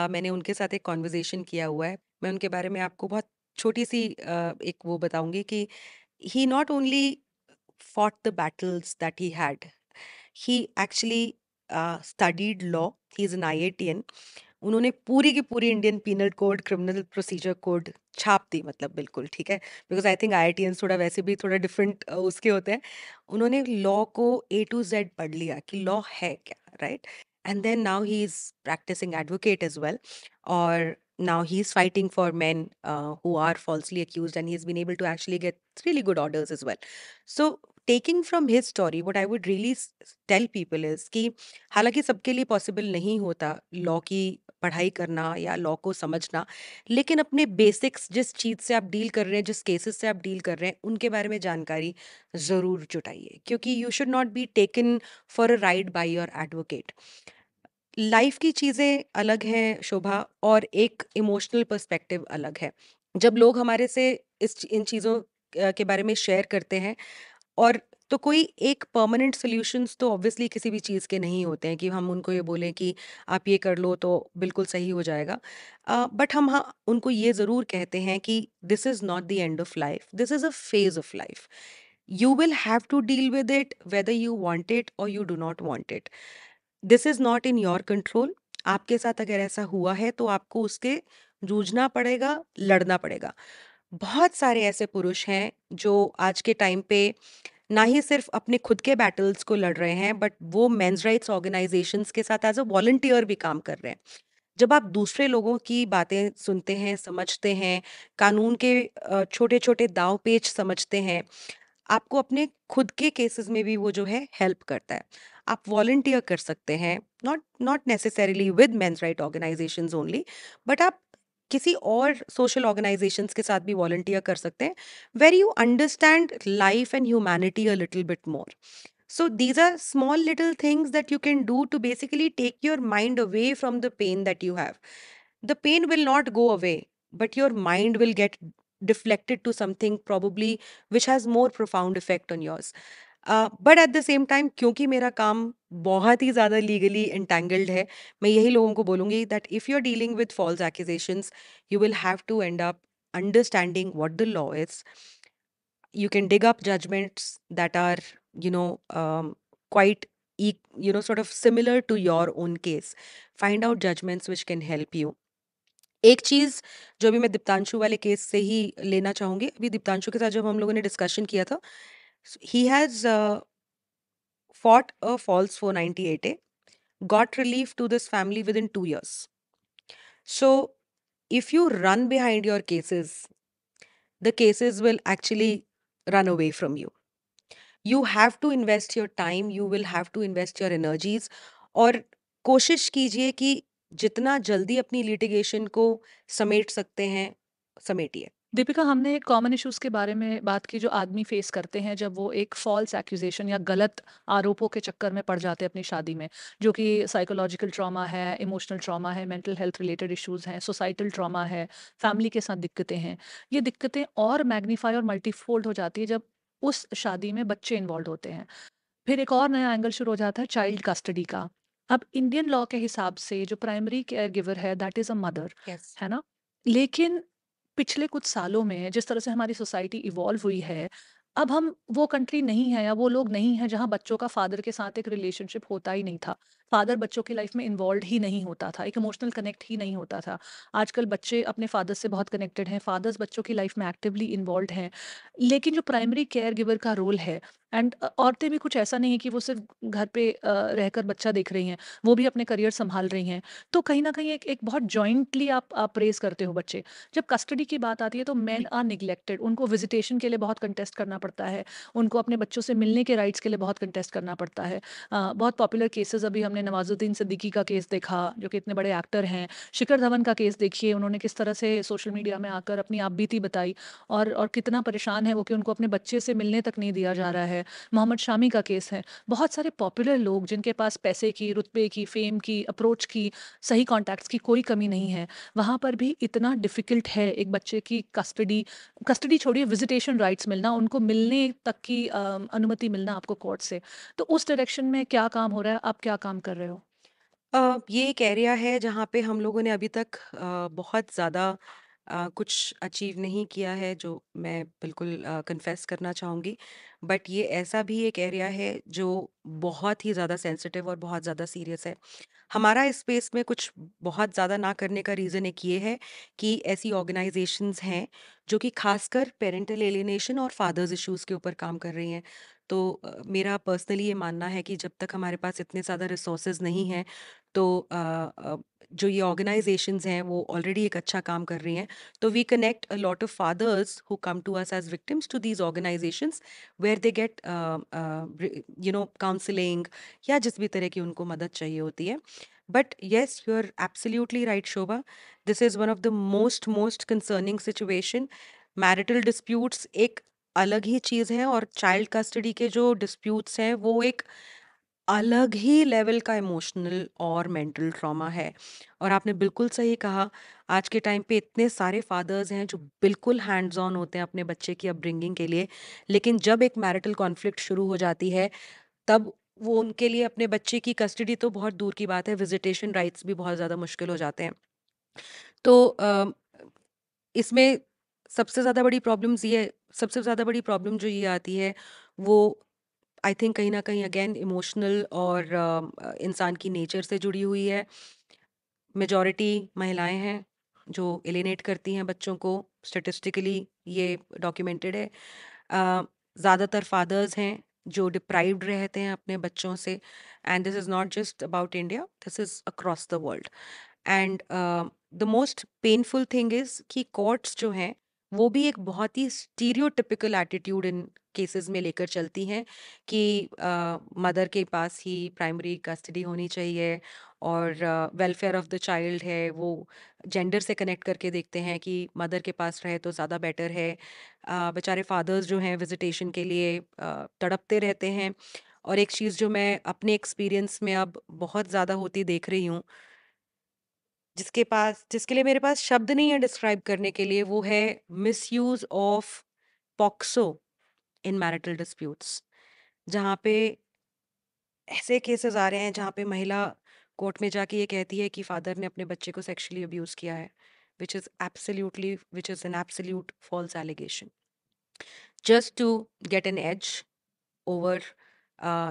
मैंने उनके साथ एक conversation किया हुआ है. मैं उनके बारे में आपको बहुत छोटी सी एक वो बताऊंगी कि he not only fought the battles that he had. He actually studied law. He is an IITN. उन्होंने पूरी की पूरी Indian penal code, criminal procedure code छाप दी, मतलब बिल्कुल ठीक है. बिकॉज आई थिंक IITians थोड़ा वैसे भी थोड़ा डिफरेंट उसके होते हैं. उन्होंने लॉ को A to Z पढ़ लिया कि लॉ है क्या, right. And then now he is practising advocate as well. और now he's fighting for men who are falsely accused, and he's been able to actually get really good orders as well. So taking from his story, what I would really tell people is कि हालांकि सबके लिए possible नहीं होता law की पढ़ाई करना या लॉ को समझना, लेकिन अपने बेसिक्स, जिस चीज़ से आप डील कर रहे हैं, जिस केसेस से आप डील कर रहे हैं, उनके बारे में जानकारी ज़रूर जुटाइए, क्योंकि you should not be taken for a ride by your advocate. Life की चीज़ें अलग हैं शोभा, और एक इमोशनल पर्सपेक्टिव अलग है. जब लोग हमारे से इन चीज़ों के बारे में शेयर करते हैं, और तो कोई एक परमानेंट सॉल्यूशंस तो ऑब्वियसली किसी भी चीज़ के नहीं होते हैं कि हम उनको ये बोलें कि आप ये कर लो तो बिल्कुल सही हो जाएगा. बट हम हाँ उनको ये ज़रूर कहते हैं कि this is not the end of life, this is a phase of life. You will have to deal with it whether you want it और you do not want it. This is not in your control. आपके साथ अगर ऐसा हुआ है तो आपको उसके जूझना पड़ेगा, लड़ना पड़ेगा. बहुत सारे ऐसे पुरुष हैं जो आज के टाइम पे ना ही सिर्फ अपने खुद के बैटल्स को लड़ रहे हैं, बट वो मेंस राइट्स ऑर्गेनाइजेशंस के साथ एज अ वॉलंटियर भी काम कर रहे हैं. जब आप दूसरे लोगों की बातें सुनते हैं, समझते हैं, कानून के छोटे छोटे दाव पेच समझते हैं, आपको अपने खुद के केसेस में भी वो जो है हेल्प करता है. आप वॉलंटियर कर सकते हैं, not not necessarily with men's right organisations only, but आप किसी और सोशल ऑर्गेनाइजेशंस के साथ भी वॉलंटियर कर सकते हैं, where you understand life and humanity a little bit more. So these are small little things that you can do to basically take your mind away from the pain that you have. The pain will not go away, but your mind will get deflected to something probably which has more profound effect on yours. But at the same time, क्योंकि मेरा काम बहुत ही ज़्यादा legally entangled है, मैं यही लोगों को बोलूँगी that if you are dealing with false accusations, you will have to end up understanding what the law is. You can dig up judgments that are, quite sort of similar to your own case. Find out judgments which can help you. एक चीज़ जो अभी मैं दीप्तांशु वाले case से ही लेना चाहूँगी, अभी दीप्तांशु के साथ जब हम लोगों ने डिस्कशन किया था, he has fought a false 498A, got relief to this family within 2 years. So if you run behind your cases, the cases will actually run away from you. You have to invest your time, you will have to invest your energies, और कोशिश कीजिए कि जितना जल्दी अपनी litigation को समेट सकते हैं, समेटिए. दीपिका, हमने एक कॉमन इश्यूज के बारे में बात की जो आदमी फेस करते हैं जब वो एक फॉल्स एक्यूजेशन या गलत आरोपों के चक्कर में पड़ जाते हैं अपनी शादी में, जो कि साइकोलॉजिकल ट्रॉमा है, इमोशनल ट्रॉमा है, मेंटल हेल्थ रिलेटेड इश्यूज हैं, सोसाइटल ट्रॉमा है, फैमिली के साथ दिक्कतें हैं. ये दिक्कतें और मैग्नीफाई और मल्टीफोल्ड हो जाती है जब उस शादी में बच्चे इन्वॉल्व होते हैं. फिर एक और नया एंगल शुरू हो जाता है चाइल्ड कस्टडी का. अब इंडियन लॉ के हिसाब से जो प्राइमरी केयर गिवर है that is a mother, yes. है ना? लेकिन पिछले कुछ सालों में जिस तरह से हमारी सोसाइटी इवॉल्व हुई है, अब हम वो कंट्री नहीं है या वो लोग नहीं हैं जहाँ बच्चों का फादर के साथ एक रिलेशनशिप होता ही नहीं था। फादर बच्चों की लाइफ में इन्वॉल्व्ड ही नहीं होता था, एक इमोशनल कनेक्ट ही नहीं होता था। आजकल बच्चे अपने फादर से बहुत कनेक्टेड हैं, फादर्स बच्चों की लाइफ में एक्टिवली इन्वॉल्व्ड हैं। लेकिन जो प्राइमरी केयर गिवर का रोल है एंड औरतें भी कुछ ऐसा नहीं है कि वो सिर्फ घर पे रहकर बच्चा देख रही हैं, वो भी अपने करियर सँभाल रही हैं। तो कहीं न कहीं एक एक बहुत जॉइंटली आप रेज़ करते हो बच्चे। जब कस्टडी की बात आती है तो मेन आर नेग्लेक्टेड, उनको विजिटेशन के लिए बहुत कंटेस्ट करना पड़ता है, उनको अपने बच्चों से मिलने के राइट्स के लिए बहुत कंटेस्ट करना पड़ता है। बहुत पॉपुलर केसेस अभी हमने नवाजुद्दीन सिद्दीकी का केस देखा जो कि इतने बड़े एक्टर हैं। शिखर धवन का केस देखिए, उन्होंने किस तरह से सोशल मीडिया में आकर अपनी आपबीती बताई और कितना परेशान है वो कि उनको अपने बच्चे से मिलने तक नहीं दिया जा रहा है। मोहम्मद शामी का केस है। बहुत सारे पॉपुलर लोग जिनके पास पैसे की, रुतबे की, फेम की, अप्रोच की, सही कॉन्टैक्ट्स की कोई कमी नहीं है, वहाँ पर भी इतना डिफ़िकल्ट है एक बच्चे की कस्टडी कस्टडी छोड़िए, विज़िटेशन राइट्स मिलना, उनको मिलने तक की अनुमति मिलना आपको कोर्ट से। तो उस डायरेक्शन में क्या काम हो रहा है? आप क्या काम कर रहे हो? ये एक एरिया है जहाँ पे हम लोगों ने अभी तक बहुत ज़्यादा कुछ अचीव नहीं किया है, जो मैं बिल्कुल कन्फेस करना चाहूँगी। बट ये ऐसा भी एक एरिया है जो बहुत ही ज़्यादा सेंसिटिव और बहुत ज़्यादा सीरियस है। हमारा इस स्पेस में कुछ बहुत ज़्यादा ना करने का रीज़न एक ये है कि ऐसी ऑर्गेनाइजेशंस हैं जो कि खासकर पेरेंटल एलियनेशन और फादर्स इश्यूज़ के ऊपर काम कर रही हैं। तो मेरा पर्सनली ये मानना है कि जब तक हमारे पास इतने ज़्यादा रिसोर्सेज नहीं हैं, तो जो ये ऑर्गेनाइजेशंस हैं वो ऑलरेडी एक अच्छा काम कर रही हैं। तो we connect a lot of fathers who come to us as victims to these organisations where they get counselling या जिस भी तरह की उनको मदद चाहिए होती है। But yes, you're absolutely right, Shobha. This is one of the most concerning situation. Marital disputes एक अलग ही चीज है, और चाइल्ड कस्टडी के जो डिस्प्यूट्स हैं वो एक अलग ही लेवल का इमोशनल और मेंटल ट्रॉमा है। और आपने बिल्कुल सही कहा, आज के टाइम पे इतने सारे फादर्स हैं जो बिल्कुल हैंड्स ऑन होते हैं अपने बच्चे की अपब्रिंगिंग के लिए, लेकिन जब एक मैरिटल कॉन्फ्लिक्ट शुरू हो जाती है, तब वो उनके लिए अपने बच्चे की कस्टडी तो बहुत दूर की बात है, विजिटेशन राइट्स भी बहुत ज़्यादा मुश्किल हो जाते हैं। तो इसमें सबसे ज़्यादा बड़ी प्रॉब्लम्स ये सबसे ज़्यादा बड़ी प्रॉब्लम जो ये आती है, वो आई थिंक कहीं ना कहीं अगेन इमोशनल और इंसान की नेचर से जुड़ी हुई है। मेजॉरिटी महिलाएं हैं जो एलिनेट करती हैं बच्चों को, स्टेटिस्टिकली ये डॉक्यूमेंटेड है। ज़्यादातर फादर्स हैं जो डिप्राइव्ड रहते हैं अपने बच्चों से, and this is not just about India, this is across the world. And the most painful thing is कि कोर्ट्स जो हैं वो भी एक बहुत ही स्टीरियोटिपिकल एटीट्यूड इन केसेस में लेकर चलती हैं कि मदर के पास ही प्राइमरी कस्टडी होनी चाहिए, और वेलफेयर ऑफ द चाइल्ड है वो जेंडर से कनेक्ट करके देखते हैं कि मदर के पास रहे तो ज़्यादा बेटर है। बेचारे फादर्स जो हैं विजिटेशन के लिए तड़पते रहते हैं। और एक चीज़ जो मैं अपने एक्सपीरियंस में अब बहुत ज़्यादा होती देख रही हूँ, जिसके लिए मेरे पास शब्द नहीं है डिस्क्राइब करने के लिए, वो है misuse of POCSO in marital disputes. जहाँ पे ऐसे केसेस आ रहे हैं जहाँ पे महिला कोर्ट में जाके ये कहती है कि फादर ने अपने बच्चे को सेक्सुअली अब्यूज किया है, which is an absolute false allegation, just to get an edge over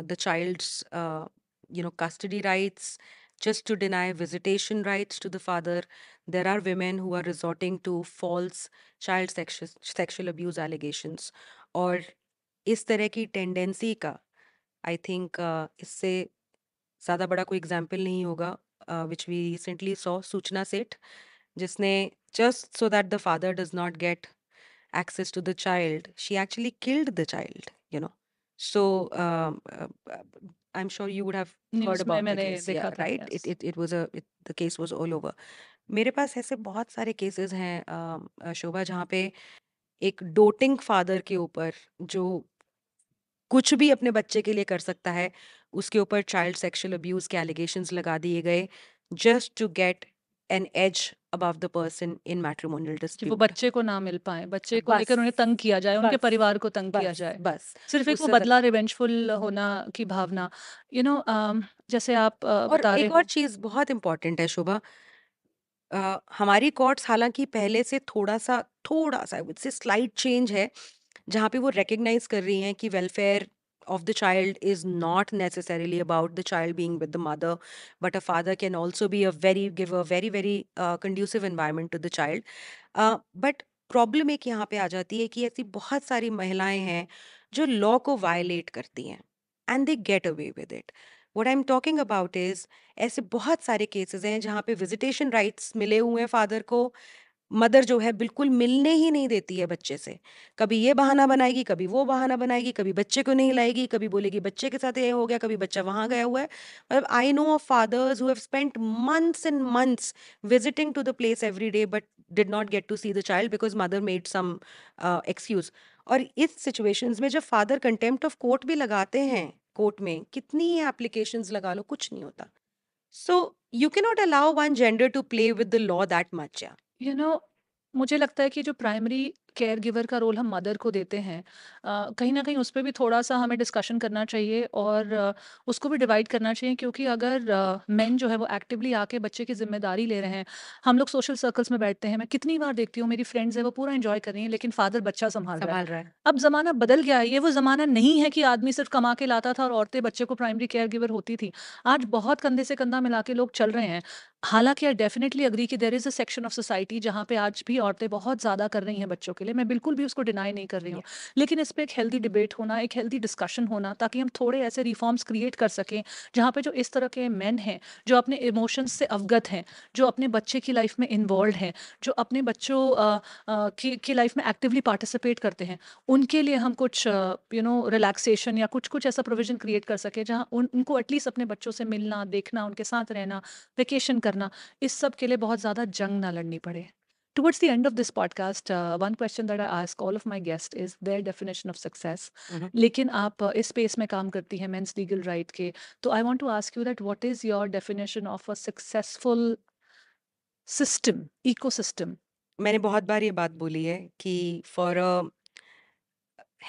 the child's custody rights, just to deny visitation rights to the father. There are women who are resorting to false sexual abuse allegations, और इस तरह की tendency का I think इससे ज़्यादा बड़ा कोई example नहीं होगा, विच वी रिसेंटली सॉ सूचना सेठ, जिसने just so that the father does not get access to the child, she actually killed the child, you know. So I'm sure you would have heard news में about the मैंने case. Yeah, देखा था, right? Yes. The case was all over. मेरे पास ऐसे बहुत सारे cases हैं शोभा, जहाँ पे एक डोटिंग फादर के ऊपर, जो कुछ भी अपने बच्चे के लिए कर सकता है, उसके ऊपर चाइल्ड सेक्सुअल अब्यूज के एलिगेशंस लगा दिए गए, just to get an edge above the person in matrimonial कि वो dispute. बच्चे को ना मिल पाए, बच्चे को बस लेकर उन्हें तंग किया जाए, उनके बस परिवार को तंग किया बस जाए। बस सिर्फ एक वो उससे ज्यादा। बदला रिवेंजफुल होना की भावना, यू नो जैसे आप और बता रहे एक और हो। चीज बहुत इंपॉर्टेंट है शोभा, हमारी कोर्ट्स हालांकि पहले से थोड़ा सा से स्लाइट चेंज है, जहाँ पे वो रिकग्नाइज कर रही हैं कि welfare of the child is not necessarily about the child being with the mother, but a father can also be give a very conducive environment to the child. But problem एक यहाँ पे आ जाती है कि ऐसी बहुत सारी महिलाएं हैं जो लॉ को वायलेट करती हैं and they get away with it. What I am talking about is, ऐसे बहुत सारे केसेस हैं जहाँ पे विजिटेशन राइट्स मिले हुए हैं फादर को, मदर जो है बिल्कुल मिलने ही नहीं देती है बच्चे से. कभी ये बहाना बनाएगी, कभी वो बहाना बनाएगी, कभी बच्चे को नहीं लाएगी, कभी बोलेगी बच्चे के साथ ये हो गया, कभी बच्चा वहां गया हुआ है. मतलब I know of fathers who have spent months and months visiting to the place every day but did not get to see the child because mother made some excuse. और इस सिचुएशंस में जब फादर कंटेम्प्ट ऑफ कोर्ट भी लगाते हैं, court में कितनी applications लगा लो कुछ नहीं होता. So you can not allow one gender to play with the law that much. You know मुझे लगता है कि जो प्राइमरी केयर गिवर का रोल हम मदर को देते हैं, कहीं ना कहीं उस पर भी थोड़ा सा हमें डिस्कशन करना चाहिए और उसको भी डिवाइड करना चाहिए, क्योंकि अगर मेन जो है वो एक्टिवली आके बच्चे की जिम्मेदारी ले रहे हैं। हम लोग सोशल सर्कल्स में बैठते हैं, मैं कितनी बार देखती हूँ मेरी फ्रेंड्स है वो पूरा एंजॉय कर रही हैं, लेकिन फादर बच्चा संभाल रहा है। संभाल रहा है. अब ज़माना बदल गया है, ये वो ज़माना नहीं है कि आदमी सिर्फ कमा के लाता था और औरतें बच्चे को प्राइमरी केयर गिवर होती थी। आज बहुत कंधे से कंधा मिला के लोग चल रहे हैं। हालाँकि आई डेफिनिटली एग्री कि there is a section of society जहाँ पे आज भी औरतें बहुत ज़्यादा कर रही हैं बच्चों के लिए, मैं बिल्कुल भी उसको डिनाई नहीं कर रही हूँ। Yeah. लेकिन इस पे एक हेल्दी डिबेट होना, एक हेल्दी डिस्कशन होना, ताकि हम थोड़े ऐसे रिफॉर्म्स क्रिएट कर सकें, जहाँ पे जो इस तरह के मेन हैं, जो अपने इमोशंस से अवगत हैं, जो अपने बच्चे की लाइफ में इन्वॉल्व्ड हैं, जो अपने बच्चों की लाइफ में एक्टिवली पार्टिसिपेट करते हैं, उनके लिए हम कुछ रिलैक्सेशन या कुछ ऐसा प्रोविज़न क्रिएट कर सकें, जहाँ उनको एटलीस्ट अपने बच्चों से मिलना, देखना, उनके साथ रहना, वेकेशन करना, इस सब के लिए बहुत ज़्यादा जंग ना लड़नी पड़े। Towards the end of this podcast, one question that I ask all of my guests is their definition of success. Mhm. लेकिन आप इस स्पेस में काम करती हैं मेंस लीगल राइट के, तो I want to ask you that what is your definition of a successful system, ecosystem? मैंने बहुत बार ये बात बोली है कि for a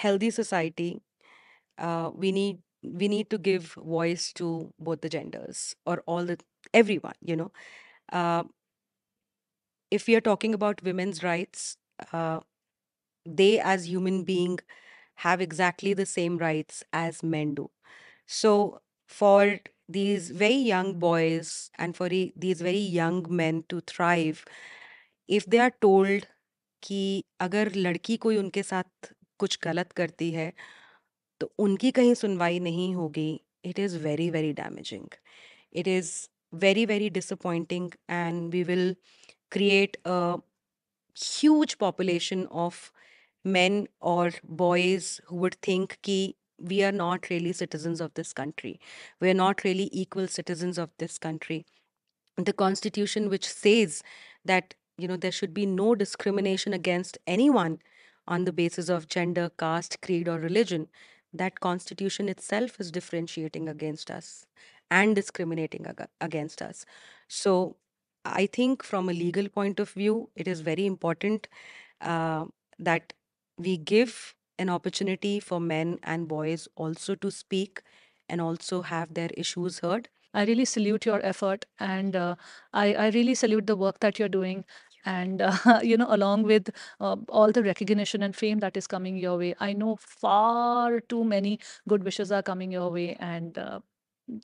healthy society we need to give voice to both the genders or all the everyone, you know. uh, if we are talking about women's rights, uh, they as human being have exactly the same rights as men do. So for these very young boys and for these very young men to thrive, if they are told कि अगर लड़की कोई उनके साथ कुछ गलत करती है तो उनकी कहीं सुनवाई नहीं होगी, it is very damaging. It is very disappointing and we will create a huge population of men or boys who would think ki we are not really citizens of this country, we are not really equal citizens of this country. The constitution which says that, you know, there should be no discrimination against anyone on the basis of gender, caste, creed or religion, that constitution itself is differentiating against us and discriminating against us. So I think from a legal point of view it is very important uh, that we give an opportunity for men and boys also to speak and also have their issues heard. I really salute your effort, and I really salute the work that you're doing. And along with all the recognition and fame that is coming your way, I know far too many good wishes are coming your way, and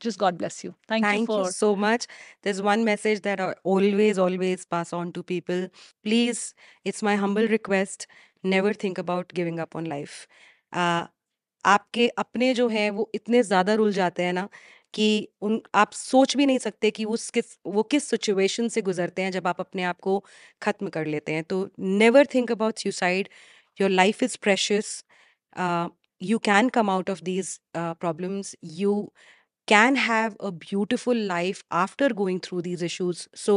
just God bless you. Thank you Thank you for. so much. There's one message that I always pass on to people. Please, it's my humble request, never think about giving up on life. Uh, आपके अपने जो हैं वो इतने ज़्यादा rule जाते हैं ना कि उन आप सोच भी नहीं सकते कि वो किस सिचुएशन से गुजरते हैं जब आप अपने आप को ख़त्म कर लेते हैं. तो never think about suicide. Your life is precious. You can come out of these problems. You can have a beautiful life after going through these issues. So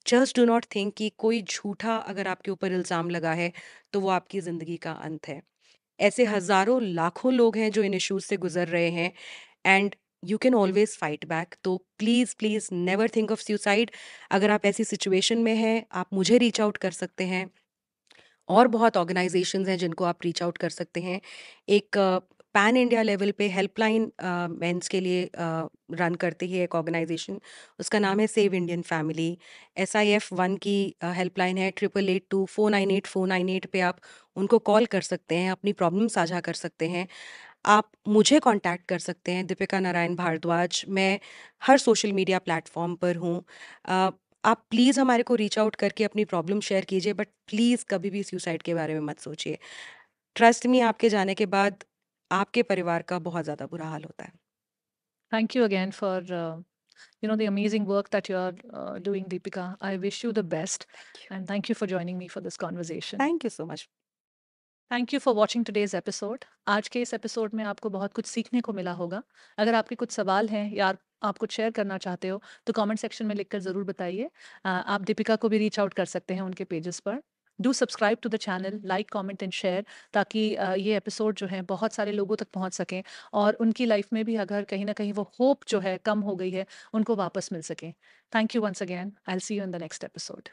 just do not think कि कोई झूठा अगर आपके ऊपर इल्ज़ाम लगा है तो वो आपकी ज़िंदगी का अंत है. ऐसे हज़ारों लाखों लोग हैं जो इन इश्यूज से गुजर रहे हैं. And you can always fight back. तो please please never think of suicide. अगर आप ऐसी सिचुएशन में हैं, आप मुझे रीच आउट कर सकते हैं, और बहुत ऑर्गेनाइजेशंस हैं जिनको आप रीच आउट कर सकते हैं। एक पैन इंडिया लेवल पे हेल्पलाइन मेंस के लिए रन करती है एक ऑर्गेनाइजेशन, उसका नाम है सेव इंडियन फैमिली। SIF1 की हेल्पलाइन है 8882498498 पे आप उनको कॉल कर सकते हैं, अपनी प्रॉब्लम साझा कर सकते हैं। आप मुझे कांटेक्ट कर सकते हैं, दीपिका नारायण भारद्वाज। मैं हर सोशल मीडिया प्लेटफॉर्म पर हूँ। अ, आप प्लीज़ हमारे को रीच आउट करके अपनी प्रॉब्लम शेयर कीजिए, बट प्लीज़ कभी भी सुसाइड के बारे में मत सोचिए। ट्रस्ट मी, आपके जाने के बाद आपके परिवार का बहुत ज़्यादा बुरा हाल होता है। Thank you again for the amazing work that you're doing, Deepika. I wish you the best, and thank you for joining me for this conversation. Thank you so much. Thank you for watching today's episode. आज के इस episode में आपको बहुत कुछ सीखने को मिला होगा। अगर आपके कुछ सवाल हैं या आप कुछ शेयर करना चाहते हो तो कमेंट सेक्शन में लिखकर ज़रूर बताइए। आप दीपिका को भी रीच आउट कर सकते हैं उनके पेजेस पर। Do subscribe to the channel, like comment and share, ताकि ये एपिसोड जो है बहुत सारे लोगों तक पहुंच सकें और उनकी लाइफ में भी अगर कहीं ना कहीं वो होप जो है कम हो गई है, उनको वापस मिल सके। Thank you once again. I will see you in the next episode.